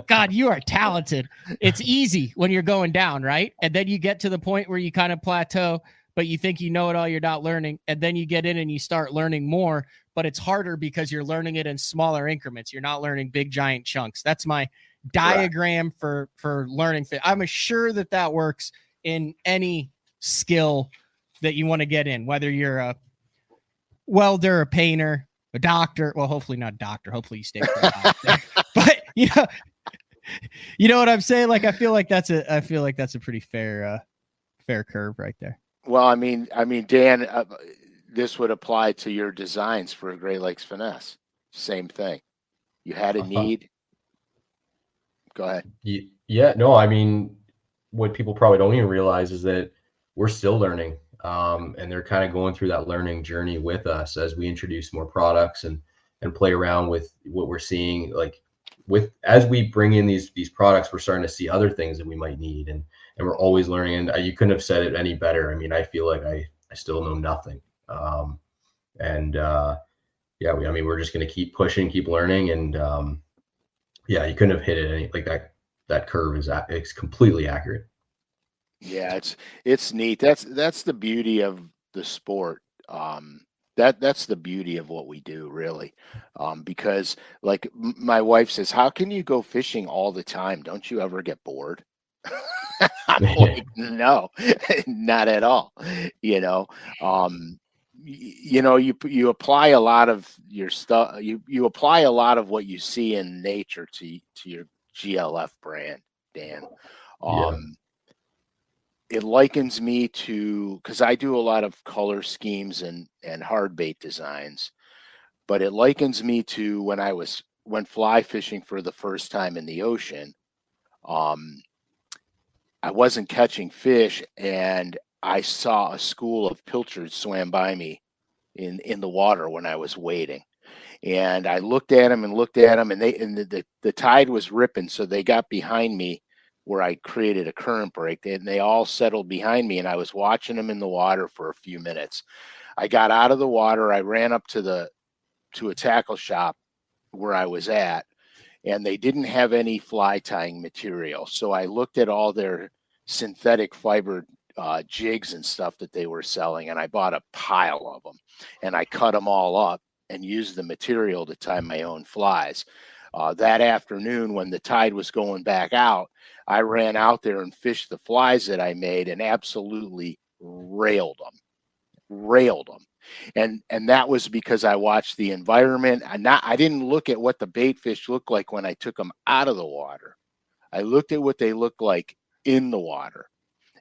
God, you are talented. It's easy when you're going down, right? And then you get to the point where you kind of plateau, but you think you know it all, you're not learning. And then you get in and you start learning more, but it's harder because you're learning it in smaller increments. You're not learning big, giant chunks. That's my diagram for learning. I'm sure that works in any skill that you want to get in, whether you're a welder, a painter, a doctor. Well, hopefully not a doctor. Hopefully you stay with a doctor. But you know what I'm saying? Like, I feel like that's a pretty fair curve right there. Well, I mean, Dan, this would apply to your designs for a Great Lakes Finesse. Same thing. You had a need. Go ahead. Yeah, no, I mean, what people probably don't even realize is that we're still learning, and they're kind of going through that learning journey with us as we introduce more products and play around with what we're seeing. Like as we bring in these products, we're starting to see other things that we might need, and we're always learning. And you couldn't have said it any better. I mean, I feel like I still know nothing. Yeah, I mean, we're just going to keep pushing, keep learning, and yeah, you couldn't have hit it any like that. That curve it's completely accurate. Yeah, it's neat. That's the beauty of the sport. That's the beauty of what we do, really. Because like my wife says, how can you go fishing all the time? Don't you ever get bored? I'm like, no, not at all. You know, you apply a lot of your stuff. You apply a lot of what you see in nature to your GLF brand, Dan. Yeah. It likens me to, because I do a lot of color schemes and hard bait designs, but it likens me to when I went fly fishing for the first time in the ocean. I wasn't catching fish, and I saw a school of pilchards swam by me in the water when I was waiting. And I looked at them, and the tide was ripping, so they got behind me where I created a current break, and they all settled behind me, and I was watching them in the water for a few minutes. I got out of the water, I ran up to a tackle shop where I was at, and they didn't have any fly tying material. So I looked at all their synthetic fiber jigs and stuff that they were selling, and I bought a pile of them, and I cut them all up and used the material to tie my own flies. That afternoon, when the tide was going back out, I ran out there and fished the flies that I made and absolutely railed them. And that was because I watched the environment. I didn't look at what the bait fish looked like when I took them out of the water. I looked at what they looked like in the water.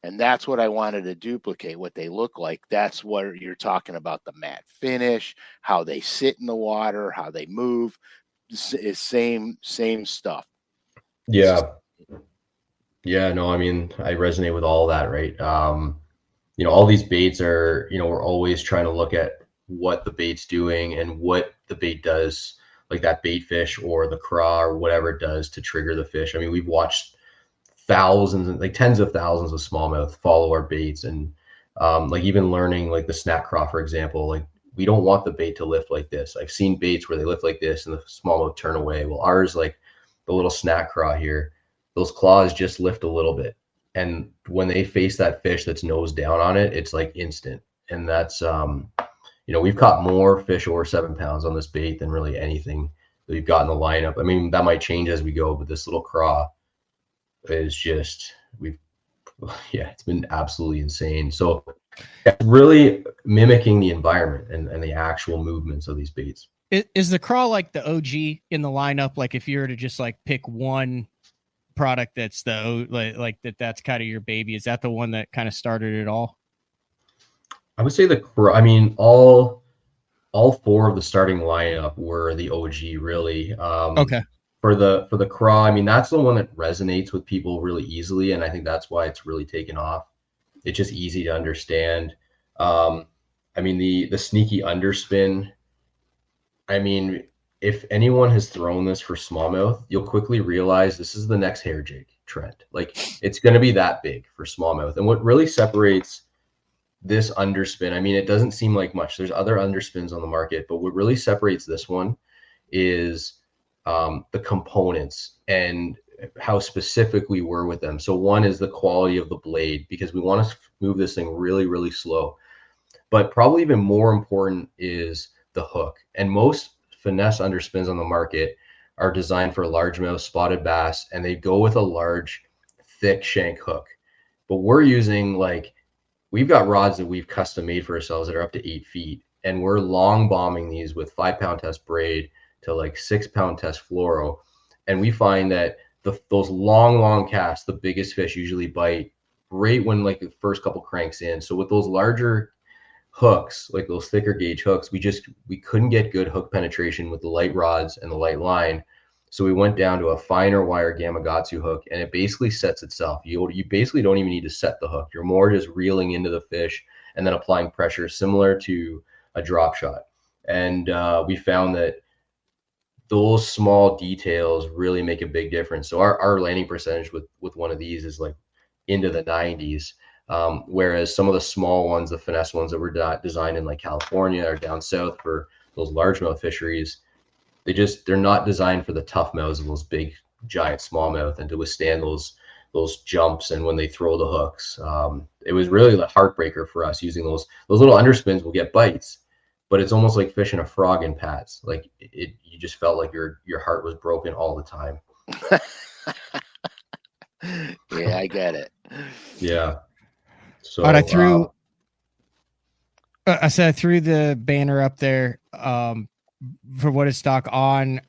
And that's what I wanted to duplicate, what they look like. That's what you're talking about, the matte finish, how they sit in the water, how they move. Same stuff. Yeah. Yeah, no, I mean, I resonate with all that, right? All these baits are, we're always trying to look at what the bait's doing and what the bait does, like that bait fish or the craw or whatever it does to trigger the fish. I mean, we've watched thousands and like tens of thousands of smallmouth follow our baits, and like even learning like the snap craw, for example, like we don't want the bait to lift like this. I've seen baits where they lift like this and the smallmouth turn away. Well, ours, like the little snap craw here, those claws just lift a little bit. And when they face that fish that's nose down on it, it's like instant. And that's, we've caught more fish over 7 pounds on this bait than really anything that we've got in the lineup. I mean, that might change as we go, but this little craw is just, it's been absolutely insane. So it's really mimicking the environment and the actual movements of these baits. Is the craw like the OG in the lineup? Like if you were to just like pick one product that's that's kind of your baby, is that the one that kind of started it all? I would say the craw. I mean, all four of the starting lineup were the OG, really. Okay. For the craw, I mean, that's the one that resonates with people really easily, and I think that's why it's really taken off. It's just easy to understand. I mean, the sneaky underspin. I mean, if anyone has thrown this for smallmouth, you'll quickly realize this is the next hair jig trend. Like it's going to be that big for smallmouth. And what really separates this underspin, I mean, it doesn't seem like much. There's other underspins on the market, but what really separates this one is the components and how specific we were with them. So one is the quality of the blade, because we want to move this thing really, really slow. But probably even more important is the hook. And most finesse underspins on the market are designed for largemouth spotted bass, and they go with a large, thick shank hook. But we're using we've got rods that we've custom made for ourselves that are up to 8 feet, and we're long bombing these with 5 pound test braid to 6 pound test fluoro. And we find that those long casts, the biggest fish usually bite right when the first couple cranks in. So with those larger hooks, like those thicker gauge hooks, we couldn't get good hook penetration with the light rods and the light line. So we went down to a finer wire Gamakatsu hook, and it basically sets itself. You basically don't even need to set the hook. You're more just reeling into the fish and then applying pressure similar to a drop shot. And we found that those small details really make a big difference. So our landing percentage with one of these is like into the 90s. Whereas some of the small ones, the finesse ones that were designed in like California or down south for those largemouth fisheries, they're not designed for the tough mouths of those big giant smallmouth and to withstand those jumps. And when they throw the hooks, it was really the heartbreaker for us using those little underspins will get bites, but it's almost like fishing a frog in pads. Like you just felt like your heart was broken all the time. Yeah, I get it. Yeah. So I threw the banner up there for what is stock on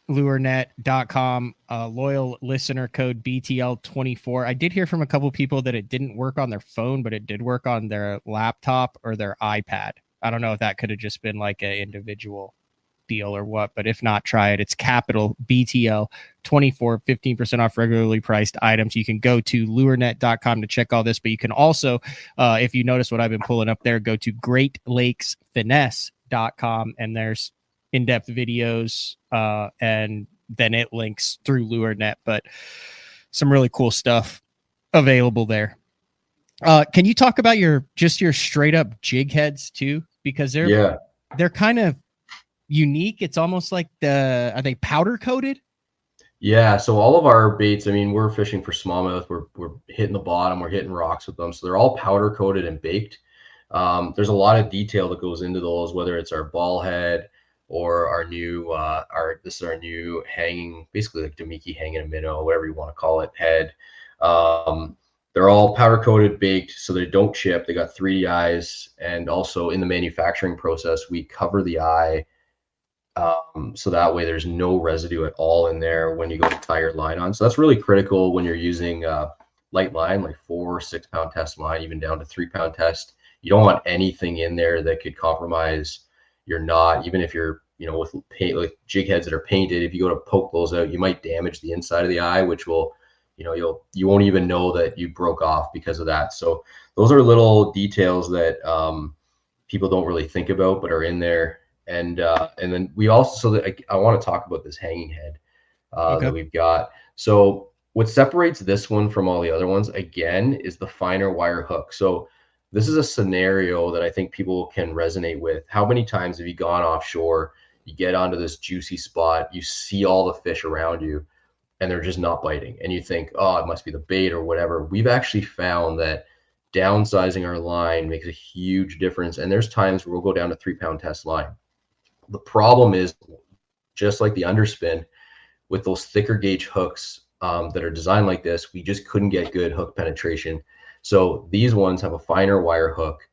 lurenet.com, loyal listener code BTL24. I did hear from a couple people that it didn't work on their phone, but it did work on their laptop or their iPad. I don't know if that could have just been like an individual deal or what, but if not, try it. It's capital BTL 24, 15% off regularly priced items. You can go to lurenet.com to check all this, but you can also, if you notice what I've been pulling up there, go to Great Lakes Finesse.com, and there's in-depth videos, and then it links through LureNet, but some really cool stuff available there. Can you talk about your straight up jig heads too? Because they're kind of unique. It's almost like are they powder coated? Yeah. So all of our baits, I mean, we're fishing for smallmouth. We're hitting the bottom, we're hitting rocks with them. So they're all powder coated and baked. There's a lot of detail that goes into those, whether it's our ball head or our new, this is our new hanging, basically like Damiki hanging a minnow, whatever you want to call it, head. They're all powder coated, baked, so they don't chip. They got 3D eyes, and also in the manufacturing process, we cover the eye, so that way there's no residue at all in there when you go to tie your line on. So that's really critical when you're using light line, like 4 or 6 pound test line, even down to 3 pound test. You don't want anything in there that could compromise your knot, even if you're, with paint, like jig heads that are painted. If you go to poke those out, you might damage the inside of the eye, which will, you won't even know that you broke off because of that. So those are little details that people don't really think about, but are in there. And then we also, I want to talk about this hanging head that we've got. So what separates this one from all the other ones, again, is the finer wire hook. So this is a scenario that I think people can resonate with. How many times have you gone offshore, you get onto this juicy spot, you see all the fish around you, and they're just not biting, and you think, oh, it must be the bait or whatever. We've actually found that downsizing our line makes a huge difference. And there's times where we'll go down to 3 pound test line. The problem is, just like the underspin, with those thicker gauge hooks that are designed like this, we just couldn't get good hook penetration. So these ones have a finer wire hook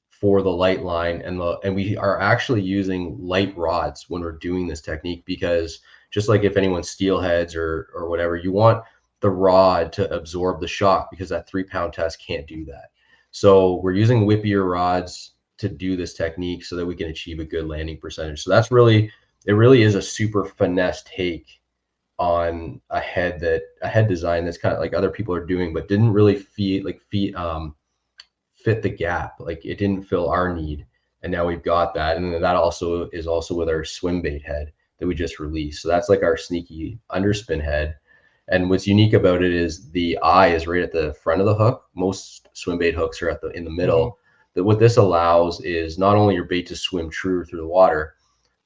for the light line, and we are actually using light rods when we're doing this technique, because just like if anyone's steelheads or whatever, you want the rod to absorb the shock, because that 3 pound test can't do that. So we're using whippier rods to do this technique so that we can achieve a good landing percentage. So that's really, it really is a super finesse take on a head design that's kind of like other people are doing, but didn't really fit the gap. Like it didn't fill our need. And now we've got that. And then that also is with our swim bait head that we just released. So that's like our sneaky underspin head. And what's unique about it is the eye is right at the front of the hook. Most swim bait hooks are in the middle. That what this allows is not only your bait to swim true through the water,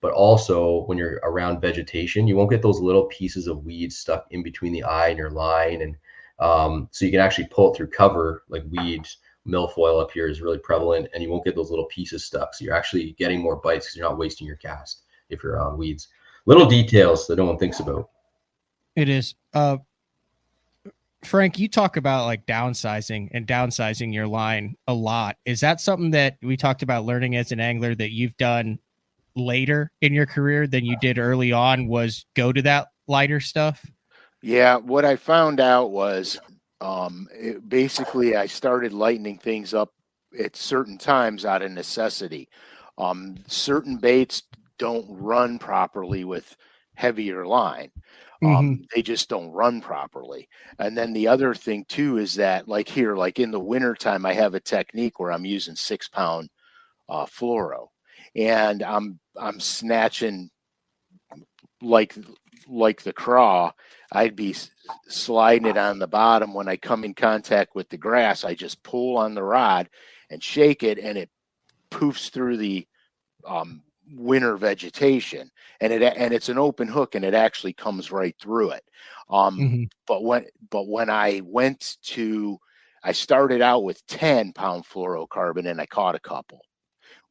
but also when you're around vegetation, you won't get those little pieces of weeds stuck in between the eye and your line. And so you can actually pull it through cover, like weeds. Milfoil up here is really prevalent, and you won't get those little pieces stuck. So you're actually getting more bites because you're not wasting your cast if you're on weeds. Little details that no one thinks about. It is. Frank, you talk about like downsizing your line a lot. Is that something that we talked about learning as an angler that you've done later in your career than you did early on, was go to that lighter stuff? Yeah, what I found out was basically I started lightening things up at certain times out of necessity. Certain baits don't run properly with heavier line. They just don't run properly. And then the other thing too is that, like here, like in the wintertime, I have a technique where I'm using 6-pound fluoro, and I'm snatching like the craw. I'd be sliding it on the bottom. When I come in contact with the grass, I just pull on the rod and shake it, and it poofs through the winter vegetation, and it's an open hook, and it actually comes right through it. But when I started out with 10-pound fluorocarbon, and I caught a couple.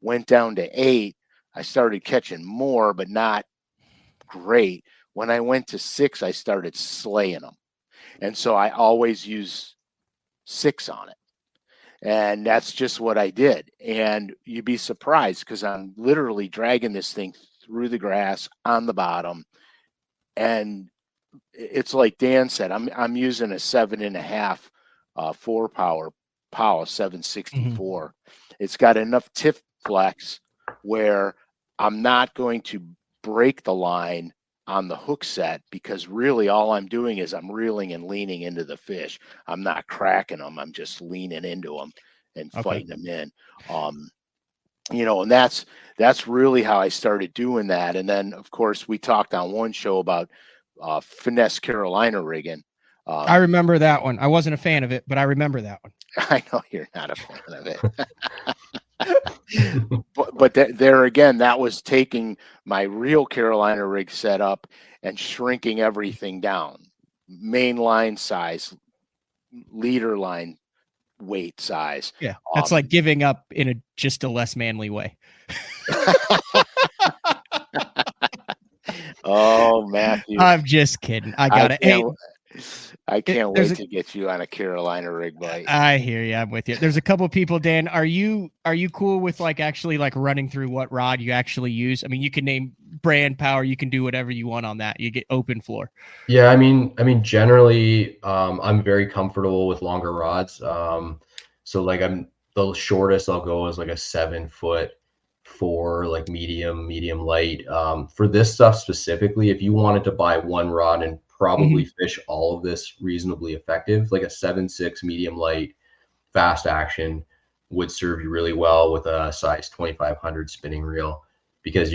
Went down to 8. I started catching more, but not great. When I went to 6, I started slaying them, and so I always use 6 on it. And that's just what I did. And you'd be surprised, because I'm literally dragging this thing through the grass on the bottom. And it's like Dan said, I'm using a 7.5 4-power Powell 764. It's got enough tip flex where I'm not going to break the line on the hook set, because really all I'm doing is I'm reeling and leaning into the fish. I'm not cracking them. I'm just leaning into them and fighting them in. And that's really how I started doing that. And then of course we talked on one show about finesse Carolina rigging. I remember that one. I wasn't a fan of it, but I remember that one. I know you're not a fan of it. but there again, that was taking my real Carolina rig setup and shrinking everything down. Main line size, leader line weight size. Yeah, that's like giving up in just a less manly way. Oh, Matthew. I'm just kidding. I got it. I can't wait to get you on a Carolina rig bite. I hear you. I'm with you. There's a couple of people, Dan. Are you cool with actually running through what rod you actually use? I mean, you can name brand, power. You can do whatever you want on that. You get open floor. Yeah, I mean, generally, I'm very comfortable with longer rods. So I'm the shortest I'll go is a 7-foot 4, medium light. For this stuff specifically, if you wanted to buy one rod and probably fish all of this reasonably effective, like a 7.6 medium light fast action would serve you really well with a size 2500 spinning reel, because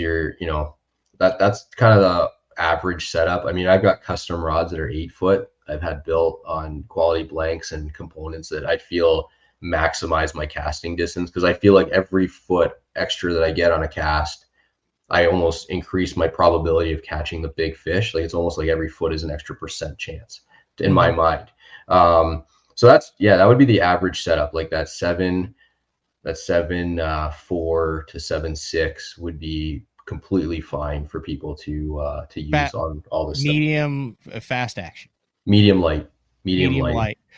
that's kind of the average setup. I mean, I've got custom rods that are 8-foot I've had built on quality blanks and components that I feel maximize my casting distance, because I feel like every foot extra that I get on a cast, I almost increase my probability of catching the big fish. It's almost like every foot is an extra % chance in my mind. So that would be the average setup. That 7.4 to 7.6 would be completely fine for people to use on all this medium stuff. Fast action. Medium light.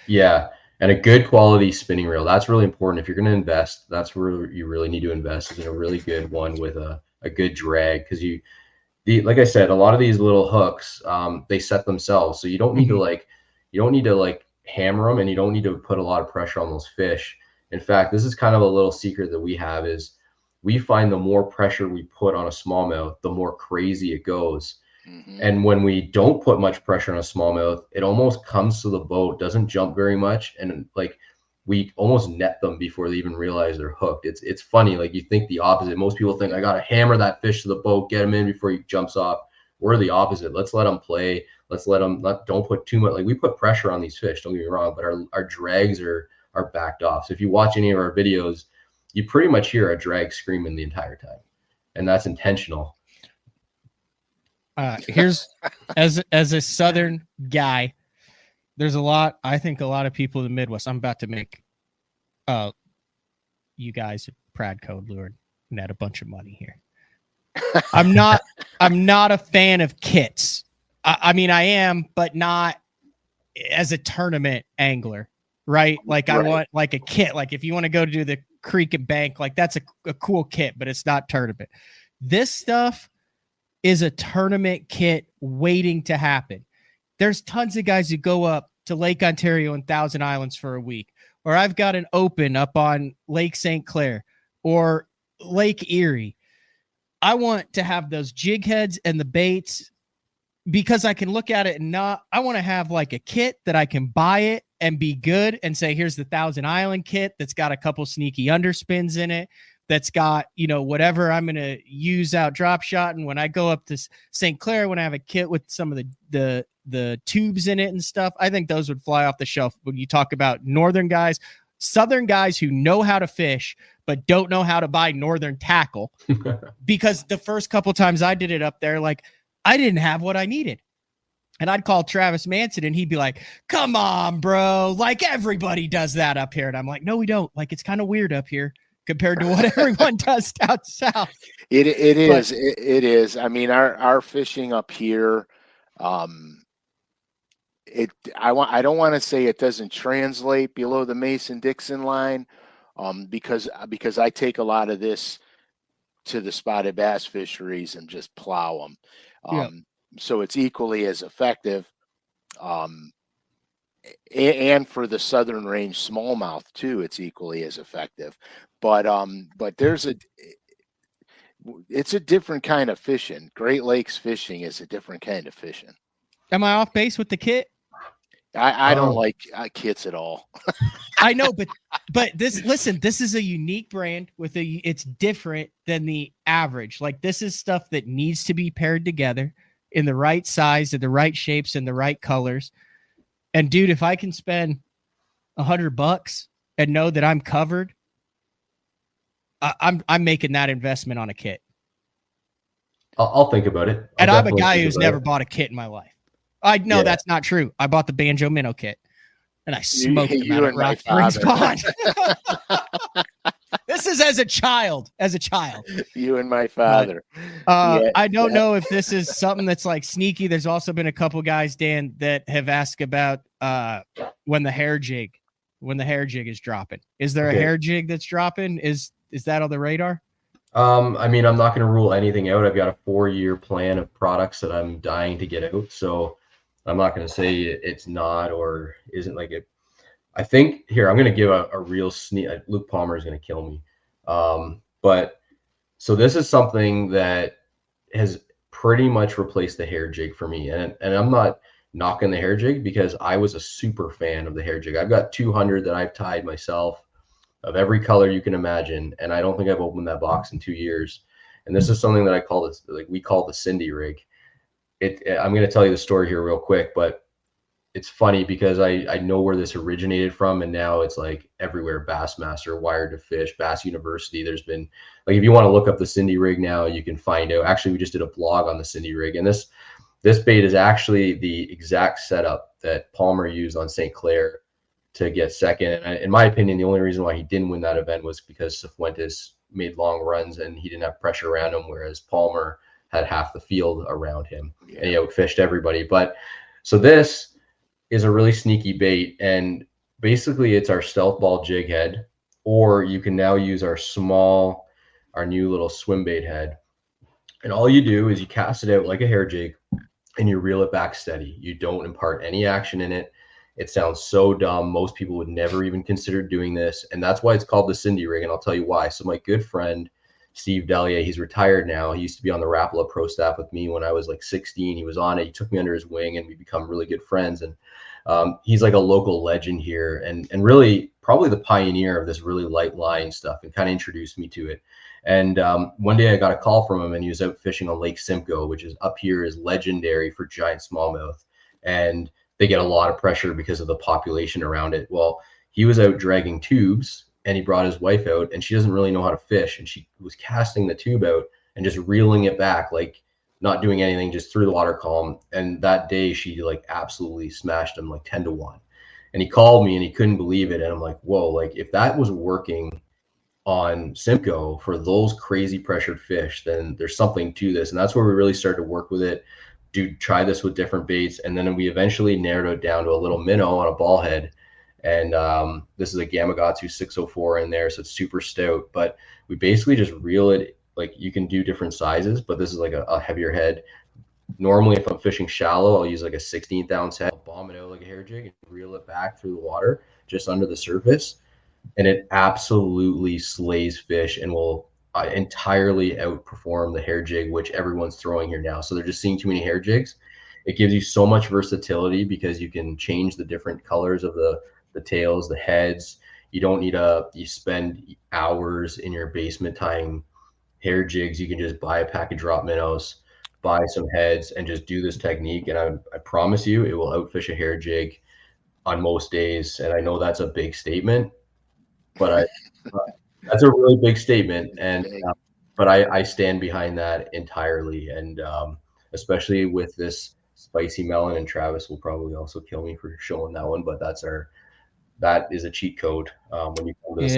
Yeah. And a good quality spinning reel. That's really important. If you're going to invest, that's where you really need to invest, is in a really good one with a good drag. Because like I said, a lot of these little hooks, they set themselves. So you don't need to hammer them, and you don't need to put a lot of pressure on those fish. In fact, this is kind of a little secret that we have, is we find the more pressure we put on a smallmouth, the more crazy it goes. And when we don't put much pressure on a smallmouth, it almost comes to the boat, doesn't jump very much, and we almost net them before they even realize they're hooked. It's funny. You think the opposite. Most people think, I got to hammer that fish to the boat, get him in before he jumps off. We're the opposite. Let's let them play. Let's don't put too much. We put pressure on these fish, don't get me wrong, but our drags are backed off. So if you watch any of our videos, you pretty much hear a drag screaming the entire time, and that's intentional. Here's as a Southern guy, there's I think a lot of people in the Midwest. I'm about to make you guys at Pradco Lure net a bunch of money here. I'm not a fan of kits. I mean, I am, but not as a tournament angler, right? I want a kit. If you want to go to the creek and bank, that's a cool kit, but it's not tournament. This stuff is a tournament kit waiting to happen. There's tons of guys who go up to Lake Ontario and Thousand Islands for a week, or I've got an open up on Lake St. Clair or Lake Erie. I want to have those jig heads and the baits because I can look at it and I want to have like a kit that I can buy it and be good and say, here's the Thousand Island kit that's got a couple sneaky underspins in it. That's got, whatever I'm going to use out drop shot. And when I go up to St. Clair, when I have a kit with some of the tubes in it and stuff, I think those would fly off the shelf. When you talk about northern guys, southern guys who know how to fish, but don't know how to buy northern tackle, because the first couple times I did it up there, like I didn't have what I needed. And I'd call Travis Manson and he'd be like, come on, bro. Like everybody does that up here. And I'm like, no, we don't. Like, it's kind of weird up here compared to what everyone does down south. It is. I mean, our fishing up here, I don't want to say it doesn't translate below the Mason-Dixon line, because I take a lot of this to the spotted bass fisheries and just plow them. So it's equally as effective. And for the southern range smallmouth too, it's equally as effective. But it's a different kind of fishing. Great Lakes fishing is a different kind of fishing. Am I off base with the kit? I don't like kits at all. I know, but this is a unique brand it's different than the average. Like this is stuff that needs to be paired together in the right size, in the right shapes, and the right colors. And dude, if I can spend $100 and know that I'm covered, I'm making that investment on a kit. I'll think about it. And I'm a guy who's never bought a kit in my life. I know that's not true. I bought the Banjo Minnow kit and I smoked them out at Rock Springs Pond. This is as a child. You and my father. I don't know if this is something that's like sneaky. There's also been a couple guys, Dan, that have asked about when the hair jig is dropping. Is there a hair jig that's dropping? Is that on the radar? I mean, I'm not going to rule anything out. I've got a 4-year plan of products that I'm dying to get out. So I'm not going to say it's not or isn't like it. I think here, I'm going to give a real sneak. Luke Palmer is going to kill me. But so this is something that has pretty much replaced the hair jig for me. And I'm not knocking the hair jig because I was a super fan of the hair jig. I've got 200 that I've tied myself of every color you can imagine. And I don't think I've opened that box in 2 years. And this is something that we call the Cindy rig. I'm going to tell you the story here real quick, but it's funny because I know where this originated from, and now it's like everywhere. Bassmaster, Wired to Fish, Bass University. There's been like, if you want to look up the Cindy rig now, you can find out. Actually, we just did a blog on the Cindy rig, and this bait is actually the exact setup that Palmer used on St. Clair to get second. And in my opinion, the only reason why he didn't win that event was because Cifuentes made long runs and he didn't have pressure around him, whereas Palmer had half the field around him and he outfished everybody. But so this is a really sneaky bait, and basically it's our stealth ball jig head, or you can now use our new little swim bait head. And all you do is you cast it out like a hair jig and you reel it back steady. You don't impart any action in it. It sounds so dumb. Most people would never even consider doing this. And that's why it's called the Cindy rig. And I'll tell you why. So my good friend, Steve Dellier, he's retired now. He used to be on the Rapala Pro staff with me when I was like 16. He was on it. He took me under his wing and we become really good friends. And he's like a local legend here and really probably the pioneer of this really light line stuff and kind of introduced me to it. And one day I got a call from him and he was out fishing on Lake Simcoe, which is up here is legendary for giant smallmouth. And they get a lot of pressure because of the population around it. Well, he was out dragging tubes and he brought his wife out and she doesn't really know how to fish. And she was casting the tube out and just reeling it back, like not doing anything, just through the water column. And that day she like absolutely smashed him like 10-1. And he called me and he couldn't believe it. And I'm like, whoa, like if that was working on Simcoe for those crazy pressured fish, then there's something to this. And that's where we really started to work with it. Try this with different baits. And then we eventually narrowed it down to a little minnow on a ball head. And this is a Gamakatsu 604 in there. So it's super stout, but we basically just reel it. Like you can do different sizes, but this is like a heavier head. Normally, if I'm fishing shallow, I'll use like a 16th ounce head, I'll bomb it out like a hair jig and reel it back through the water just under the surface, and it absolutely slays fish and will entirely outperform the hair jig, which everyone's throwing here now. So they're just seeing too many hair jigs. It gives you so much versatility because you can change the different colors of the tails, the heads. You don't need you spend hours in your basement tying hair jigs. You can just buy a pack of drop minnows, buy some heads, and just do this technique. And I promise you, it will outfish a hair jig on most days. And I know that's a big statement, but that's a really big statement. And but I stand behind that entirely. And especially with this spicy melon, and Travis will probably also kill me for showing that one, but that is a cheat code. When you pull this,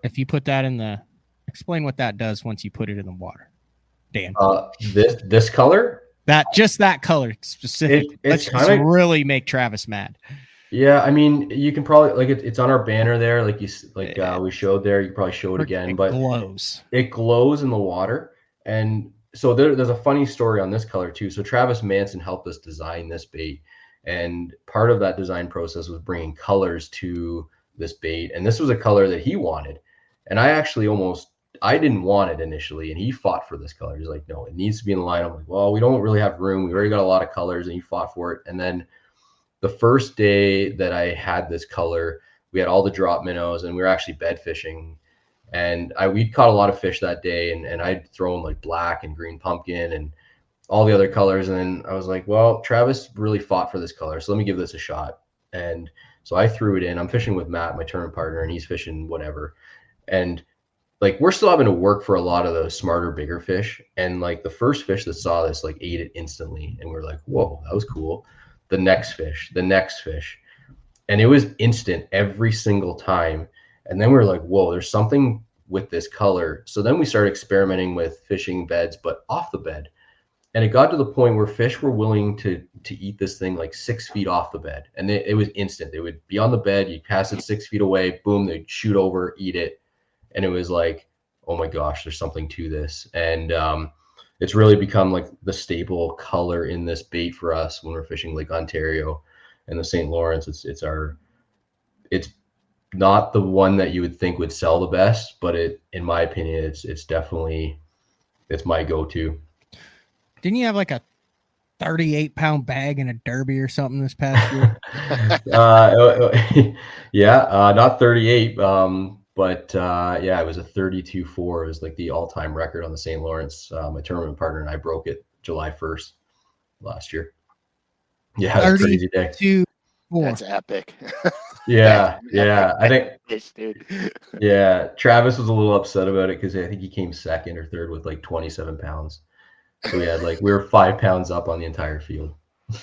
if you put that in the, explain what that does once you put it in the water, Dan. This color, just that color specific. Let's just really make Travis mad. Yeah, I mean, you can probably it's on our banner there, we showed there. You can probably show it again, but it glows in the water. And so there's a funny story on this color too. So Travis Manson helped us design this bait, and part of that design process was bringing colors to this bait. And this was a color that he wanted, and I didn't want it initially, and he fought for this color. He's like, no, it needs to be in the line. I'm like, well, we don't really have room. We've already got a lot of colors, and he fought for it. And then the first day that I had this color, we had all the drop minnows, and we were actually bed fishing. And we'd caught a lot of fish that day, and I'd thrown like black and green pumpkin and all the other colors. And then I was like, well, Travis really fought for this color, so let me give this a shot. And so I threw it in. I'm fishing with Matt, my tournament partner, and he's fishing whatever. And we're still having to work for a lot of the smarter, bigger fish. And the first fish that saw this ate it instantly. And we're like, whoa, that was cool. The next fish. And it was instant every single time. And then we were like, whoa, there's something with this color. So then we started experimenting with fishing beds, but off the bed. And it got to the point where fish were willing to eat this thing 6 feet off the bed. And it was instant. They would be on the bed, you'd pass it 6 feet away, boom, they'd shoot over, eat it. And it was like, oh my gosh, there's something to this. And it's really become the staple color in this bait for us when we're fishing Lake Ontario and the St. Lawrence. It's not the one that you would think would sell the best, but in my opinion, it's definitely, it's my go-to. Didn't you have a 38-pound bag in a derby or something this past year? Yeah, not 38, but yeah, it was a 32.4. It was the all-time record on the St. Lawrence. My tournament partner and I broke it July 1st last year. Yeah, it was a crazy day. 32.4. That's epic. Yeah, yeah. I think, dude. Yeah, Travis was a little upset about it because I think he came second or third with 27 pounds. So we had we were 5 pounds up on the entire field.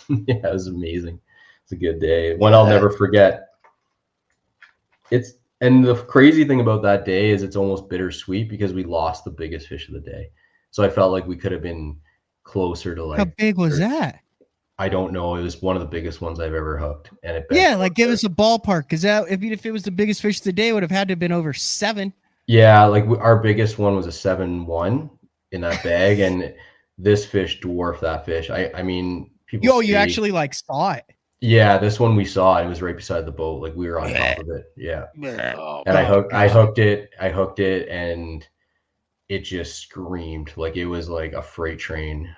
Yeah, it was amazing. It's a good day. One I'll never forget. And the crazy thing about that day is it's almost bittersweet because we lost the biggest fish of the day. So I felt like we could have been closer to How big was that? I don't know. It was one of the biggest ones I've ever hooked. And give us a ballpark, because if it was the biggest fish of the day, it would have had to have been over 7. Yeah, our biggest one was a 7.1 in that bag, and this fish dwarfed that fish. I mean, people. You actually saw it. Yeah, this one we saw. It was right beside the boat. We were on top of it. Yeah, and I hooked it, and it just screamed. It was like a freight train.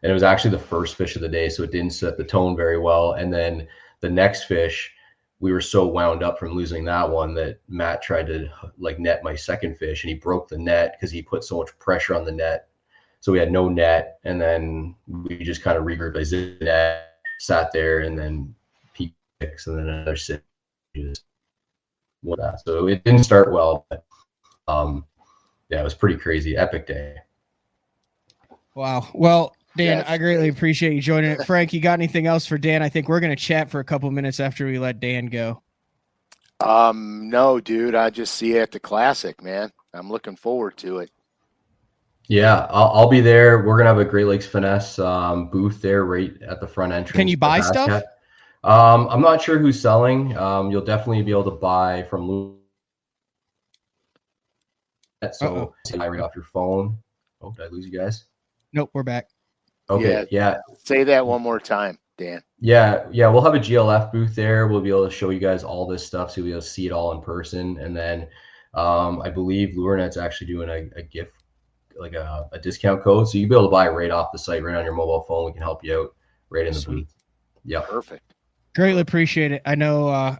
And it was actually the first fish of the day, so it didn't set the tone very well. And then the next fish, we were so wound up from losing that one that Matt tried to net my second fish, and he broke the net because he put so much pressure on the net. So we had no net, and then we just kind of regrouped. I zipped the net, sat there, and then picks, and then another sit. So it didn't start well, but yeah, it was pretty crazy, epic day. Wow. Well, Dan, I greatly appreciate you joining it. Frank, you got anything else for Dan? I think we're going to chat for a couple minutes after we let Dan go. No, dude, I just see you at the Classic, man. I'm looking forward to it. Yeah, I'll be there. We're going to have a Great Lakes Finesse booth there right at the front entrance. Can you buy stuff? I'm not sure who's selling. You'll definitely be able to buy from Lou. So right off your phone. Oh, did I lose you guys? Nope, we're back. Okay, yeah. Say that one more time. Dan. Yeah, we'll have a GLF booth there. We'll be able to show you guys all this stuff, so you'll be able to see it all in person. And then I believe LureNet's actually doing a gift, like a discount code, so you'll be able to buy it right off the site, right on your mobile phone. We can help you out right in the booth. Yeah, perfect. Greatly appreciate it. I know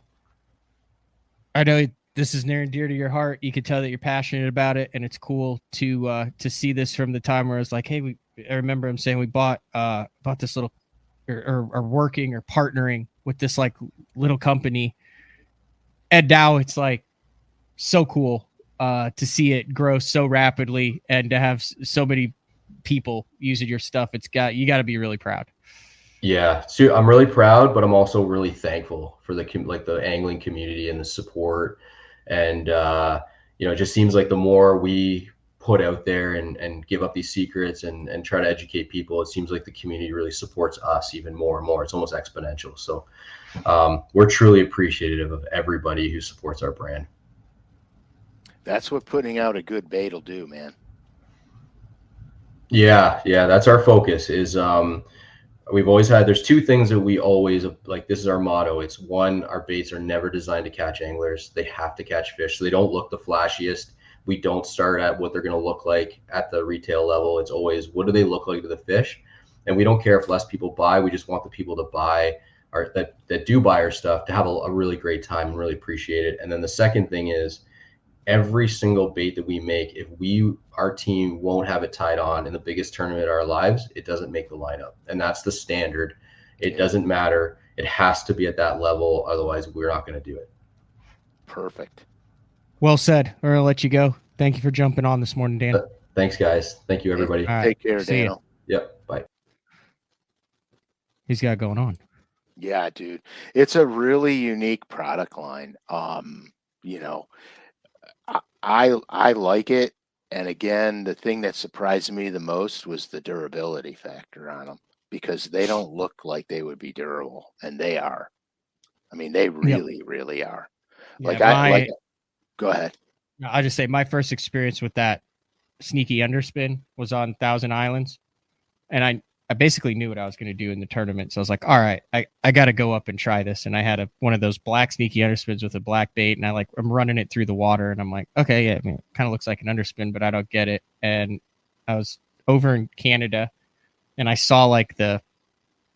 this is near and dear to your heart. You could tell that you're passionate about it, and it's cool to see this from the time where it's like, hey, I remember him saying we bought this little or working or partnering with this like little company, and now it's like so cool to see it grow so rapidly and to have so many people using your stuff. You got to be really proud. Yeah, so I'm really proud, but I'm also really thankful for the angling community and the support. And it just seems like the more we put out there and give up these secrets and try to educate people, it seems like the community really supports us even more and more. It's almost exponential. So we're truly appreciative of everybody who supports our brand. That's what putting out a good bait will do, man. Yeah, that's our focus. We've always had, there's two things that we always, like, this is our motto. It's one, our baits are never designed to catch anglers. They have to catch fish. So they don't look the flashiest. We don't start at what they're going to look like at the retail level. It's always, what do they look like to the fish? And we don't care if less people buy. We just want the people to buy that do buy our stuff to have a really great time and really appreciate it. And then the second thing is, every single bait that we make, if our team won't have it tied on in the biggest tournament of our lives, it doesn't make the lineup. And that's the standard. It doesn't matter. It has to be at that level. Otherwise, we're not going to do it. Perfect. Well said. We're going to let you go. Thank you for jumping on this morning, Dan. Thanks, guys. Thank you, everybody. All right. Take care, Daniel. Yep. Bye. He's got going on. Yeah, dude. It's a really unique product line. I like it. And again, the thing that surprised me the most was the durability factor on them, because they don't look like they would be durable, and they are. I mean, they really, really are. Yeah, go ahead. I'll just say my first experience with that sneaky underspin was on Thousand Islands, and I basically knew what I was going to do in the tournament. So I was like, all right, I got to go up and try this. And I had one of those black sneaky underspins with a black bait, and I'm running it through the water, and I'm like, okay, yeah, I mean, it kind of looks like an underspin, but I don't get it. And I was over in Canada, and I saw like that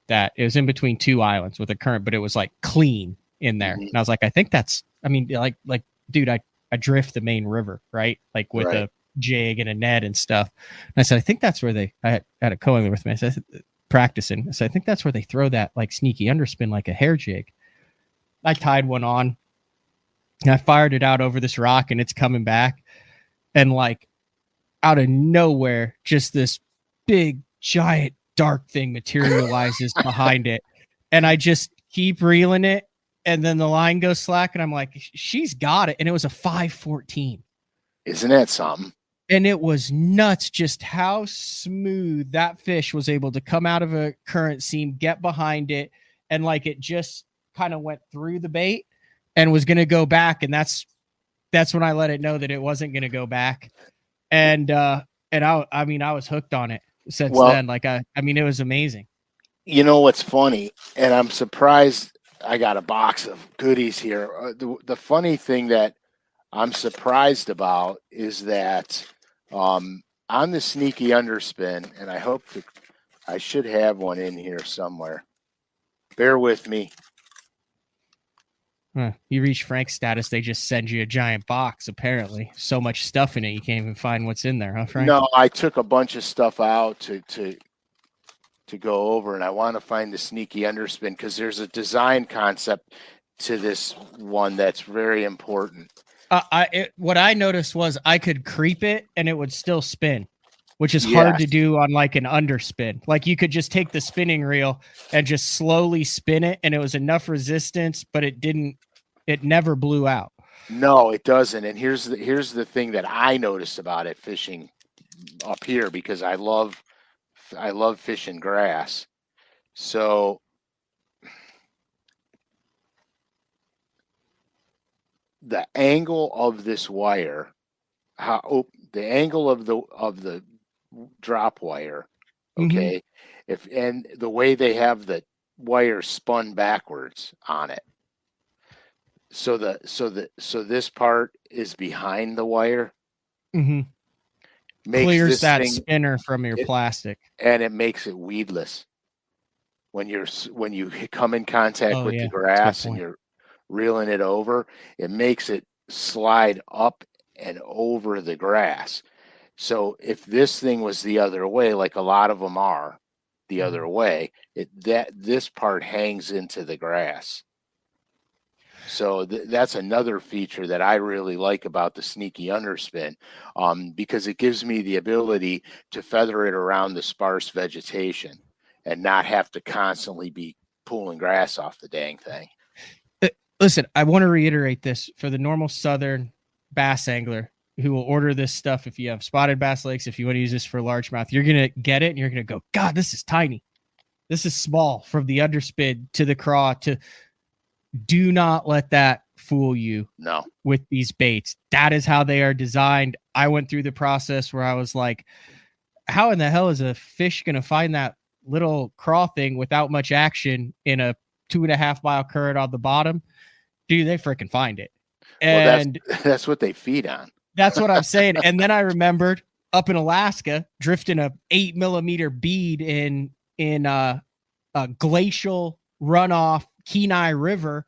it was in between two islands with a current, but it was like clean in there. Mm-hmm. And I was like, I think that's, I mean, like, dude, I drift the main river, right? Like with a jig and a net and stuff. And I said, I think that's where I had a co-angler with me. I said, practicing. I said, I think that's where they throw that like sneaky underspin, like a hair jig. I tied one on and I fired it out over this rock, and it's coming back. And like out of nowhere, just this big, giant, dark thing materializes behind it. And I just keep reeling it. And then the line goes slack, and I'm like, she's got it. And it was a 514. Isn't that something? And it was nuts just how smooth that fish was able to come out of a current seam, get behind it, and like it just kind of went through the bait and was going to go back. And that's when I let it know that it wasn't going to go back. And I was hooked on it since then. Like, I mean, it was amazing. You know what's funny? And I'm surprised I got a box of goodies here. The funny thing that I'm surprised about is that on the sneaky underspin, and I should have one in here somewhere. Bear with me. You reach Frank's status, they just send you a giant box, apparently. So much stuff in it, you can't even find what's in there, huh, Frank? No, I took a bunch of stuff out to go over, and I want to find the sneaky underspin because there's a design concept to this one that's very important. What I noticed was I could creep it and it would still spin, which is hard to do on like an underspin. Like you could just take the spinning reel and just slowly spin it, and it was enough resistance, but it never blew out. No, it doesn't. And here's the thing that I noticed about it fishing up here, because I love fishing grass. So the angle of this wire, the angle of the drop wire, okay, and the way they have the wire spun backwards on it. So this part is behind the wire. Mm-hmm. Makes Clears this that thing, spinner from your plastic. and it makes it weedless. When you come in contact with the grass and you're reeling it over, it makes it slide up and over the grass. So if this thing was the other way, like a lot of them are the other way, this part hangs into the grass. So that's another feature that I really like about the sneaky underspin, because it gives me the ability to feather it around the sparse vegetation and not have to constantly be pulling grass off the dang thing. Listen, I want to reiterate this for the normal Southern bass angler who will order this stuff. If you have spotted bass lakes, if you want to use this for largemouth, you're going to get it and you're going to go, God, this is tiny. This is small from the underspin to the craw. Do not let that fool you. No. With these baits. That is how they are designed. I went through the process where I was like, how in the hell is a fish going to find that little craw thing without much action in a 2.5 mile current on the bottom? Dude, they freaking find it. And that's what they feed on. That's what I'm saying. And then I remembered up in Alaska, drifting a 8 millimeter bead in a glacial runoff Kenai River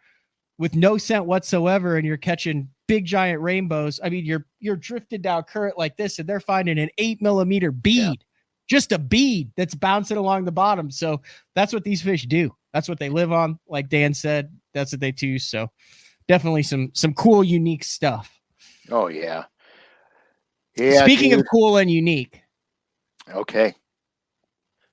with no scent whatsoever, and you're catching big giant rainbows. I mean, you're drifted down current like this, and they're finding an 8 millimeter bead, just a bead that's bouncing along the bottom. So that's what these fish do. That's what they live on. Like Dan said, that's what they do. So definitely some cool, unique stuff. Oh yeah. Yeah. Speaking of cool and unique. Okay.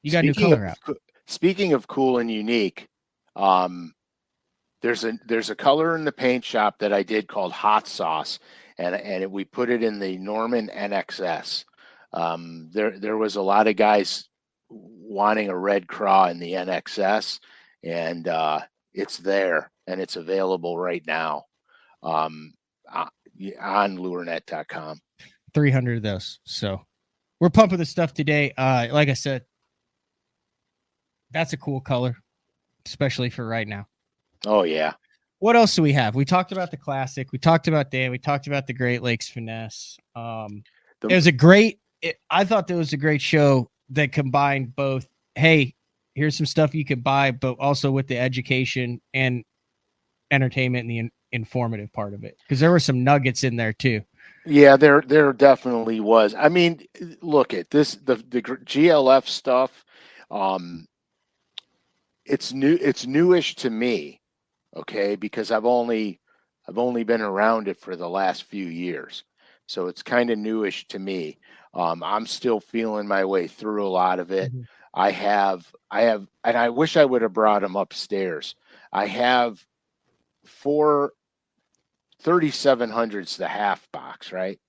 You got a new color out. Speaking of cool and unique, there's a color in the paint shop that I did called Hot Sauce, and we put it in the Norman NXS. There was a lot of guys wanting a red craw in the NXS, and it's there and it's available right now on lurenet.com. 300 of those. So we're pumping the stuff today. Like I said, that's a cool color, especially for right now. Oh yeah. What else do we have? We talked about the classic. We talked about Dan. We talked about the Great Lakes Finesse. It was I thought that was a great show that combined both, hey, here's some stuff you can buy, but also with the education and entertainment and the informative part of it. Because there were some nuggets in there too. Yeah, there definitely was. I mean, look at this, the GLF stuff. It's newish to me, okay, because I've only been around it for the last few years, so it's kind of newish to me. I'm still feeling my way through a lot of it. Mm-hmm. I have, and I wish I would have brought them upstairs. I have 4 3700s, the half box, right?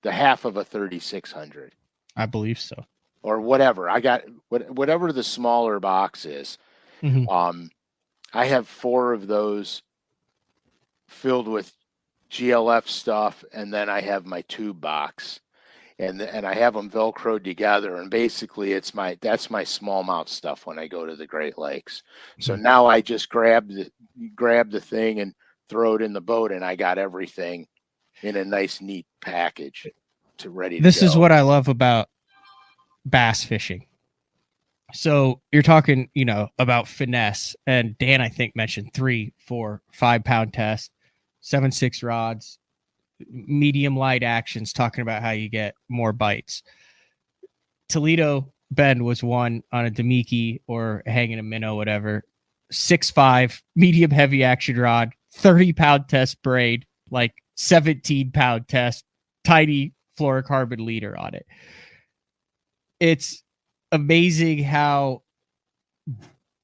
The half of a 3600. I believe so. Or whatever. I got whatever the smaller box is. Mm-hmm. I have 4 of those filled with GLF stuff, and then I have my tube box, and I have them Velcroed together. And basically, that's my smallmouth stuff when I go to the Great Lakes. Mm-hmm. So now I just grab the thing and throw it in the boat, and I got everything in a nice, neat package to ready to go. This is what I love about bass fishing. So you're talking, about finesse, and Dan, I think, mentioned 3, 4, 5 pound test, 7/6 rods, medium light actions, talking about how you get more bites. Toledo Bend was one on a Demiki or hanging a minnow, whatever. 6.5 medium heavy action rod, 30 pound test braid, like 17 pound test, tiny fluorocarbon leader on it. It's amazing how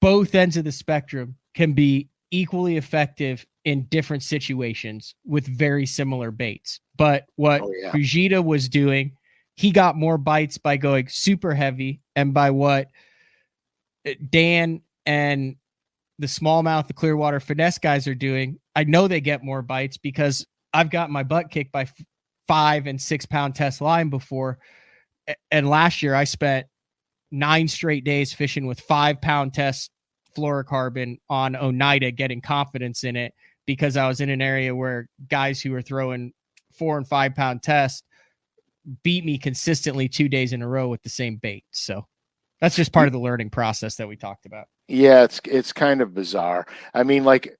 both ends of the spectrum can be equally effective in different situations with very similar baits. But what Fujita was doing, he got more bites by going super heavy, and by what Dan and the smallmouth, the Clearwater Finesse guys are doing, I know they get more bites because I've got my butt kicked by 5 and 6 pound test line before. And last year I spent 9 straight days fishing with 5 pound test fluorocarbon on Oneida, getting confidence in it, because I was in an area where guys who were throwing 4 and 5 pound test beat me consistently 2 days in a row with the same bait. So that's just part of the learning process that we talked about. Yeah, it's kind of bizarre. I mean, like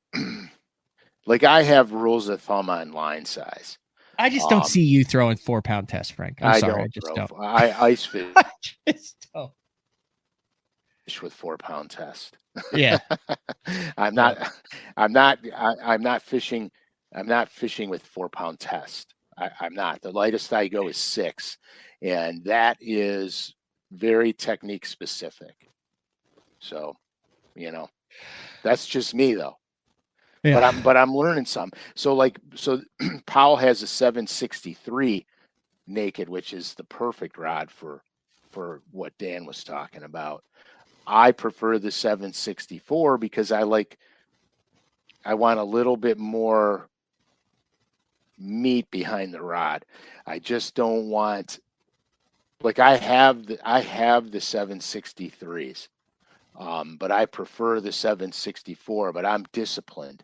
I have rules of thumb on line size. I just don't see you throwing 4 pound test, Frank. I'm sorry. I just don't. I ice fish. I just don't. With 4 pound test. Yeah. I'm not fishing with 4 pound test. I'm not. The lightest I go is 6, and that is very technique specific. So, that's just me though. Yeah. But I'm learning some. So Powell has a 763 naked, which is the perfect rod for what Dan was talking about. I prefer the 764 because I want a little bit more meat behind the rod. I just don't want, I have the 763s, but I prefer the 764, but I'm disciplined.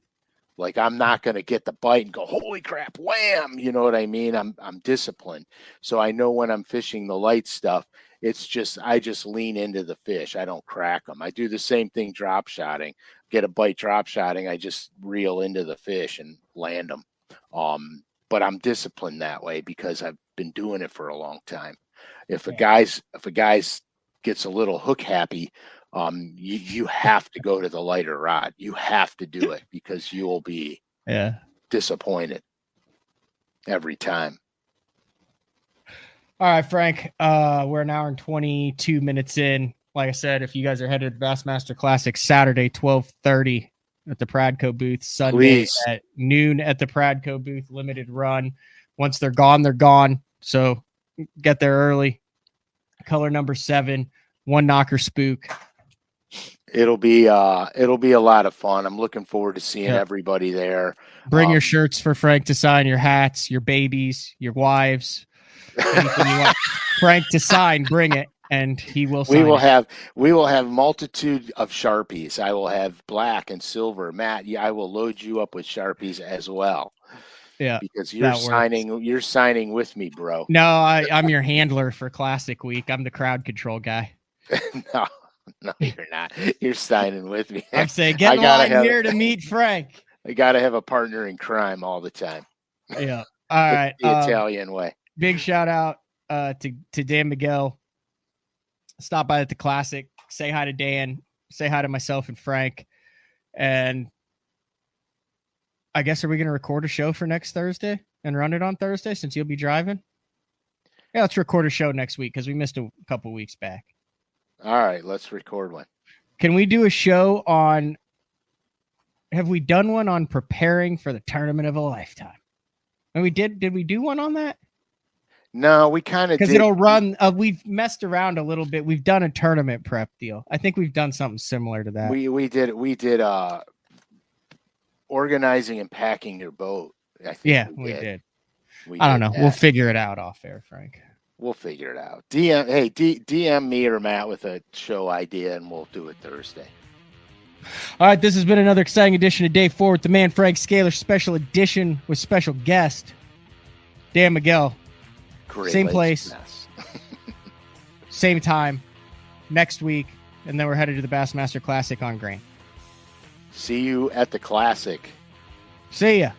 I'm not going to get the bite and go, holy crap, wham. You know what I mean? I'm disciplined. So I know when I'm fishing the light stuff, I just lean into the fish. I don't crack them. I do the same thing drop shotting. Get a bite drop shotting, I just reel into the fish and land them. But I'm disciplined that way because I've been doing it for a long time. If a guy's gets a little hook happy, you have to go to the lighter rod. You have to do it because you will be disappointed every time. All right, Frank, we're an hour and 22 minutes in. Like I said, if you guys are headed to the Bassmaster Classic Saturday, 12:30 at the Pradco booth, Sunday at noon at the Pradco booth, limited run. Once they're gone, they're gone. So get there early. Color number 7, 1 knocker spook. It'll be a lot of fun. I'm looking forward to seeing everybody there. Bring your shirts for Frank to sign, your hats, your babies, your wives. Anything you want Frank to sign, bring it, and he will sign. We will have multitude of Sharpies. I will have black and silver. Matt, I will load you up with Sharpies as well. Yeah, because you're signing with me, bro. No, I'm your handler for Classic Week. I'm the crowd control guy. No, you're not. You're signing with me. I'm saying get in line here to meet Frank. I gotta have a partner in crime all the time. Yeah. All right. The Italian way. Big shout out to Dan Miguel. Stop by at the Classic. Say hi to Dan. Say hi to myself and Frank. And I guess, are we going to record a show for next Thursday and run it on Thursday since you'll be driving? Yeah, let's record a show next week because we missed a couple weeks back. All right, let's record one. Can we do a show on, have we done one on preparing for the tournament of a lifetime? And we did we do one on that? No, we kind of did. Because it'll run, we've messed around a little bit. We've done a tournament prep deal. I think we've done something similar to that. We did organizing and packing your boat. I think we did. I don't know. We'll figure it out off air, Frank. We'll figure it out. DM me or Matt with a show idea, and we'll do it Thursday. All right, this has been another exciting edition of Day 4 with the man Frank SCALISH, special edition with special guest Dan Miguel. Great same place, same time, next week, and then we're headed to the Bassmaster Classic on Grain. See you at the Classic. See ya.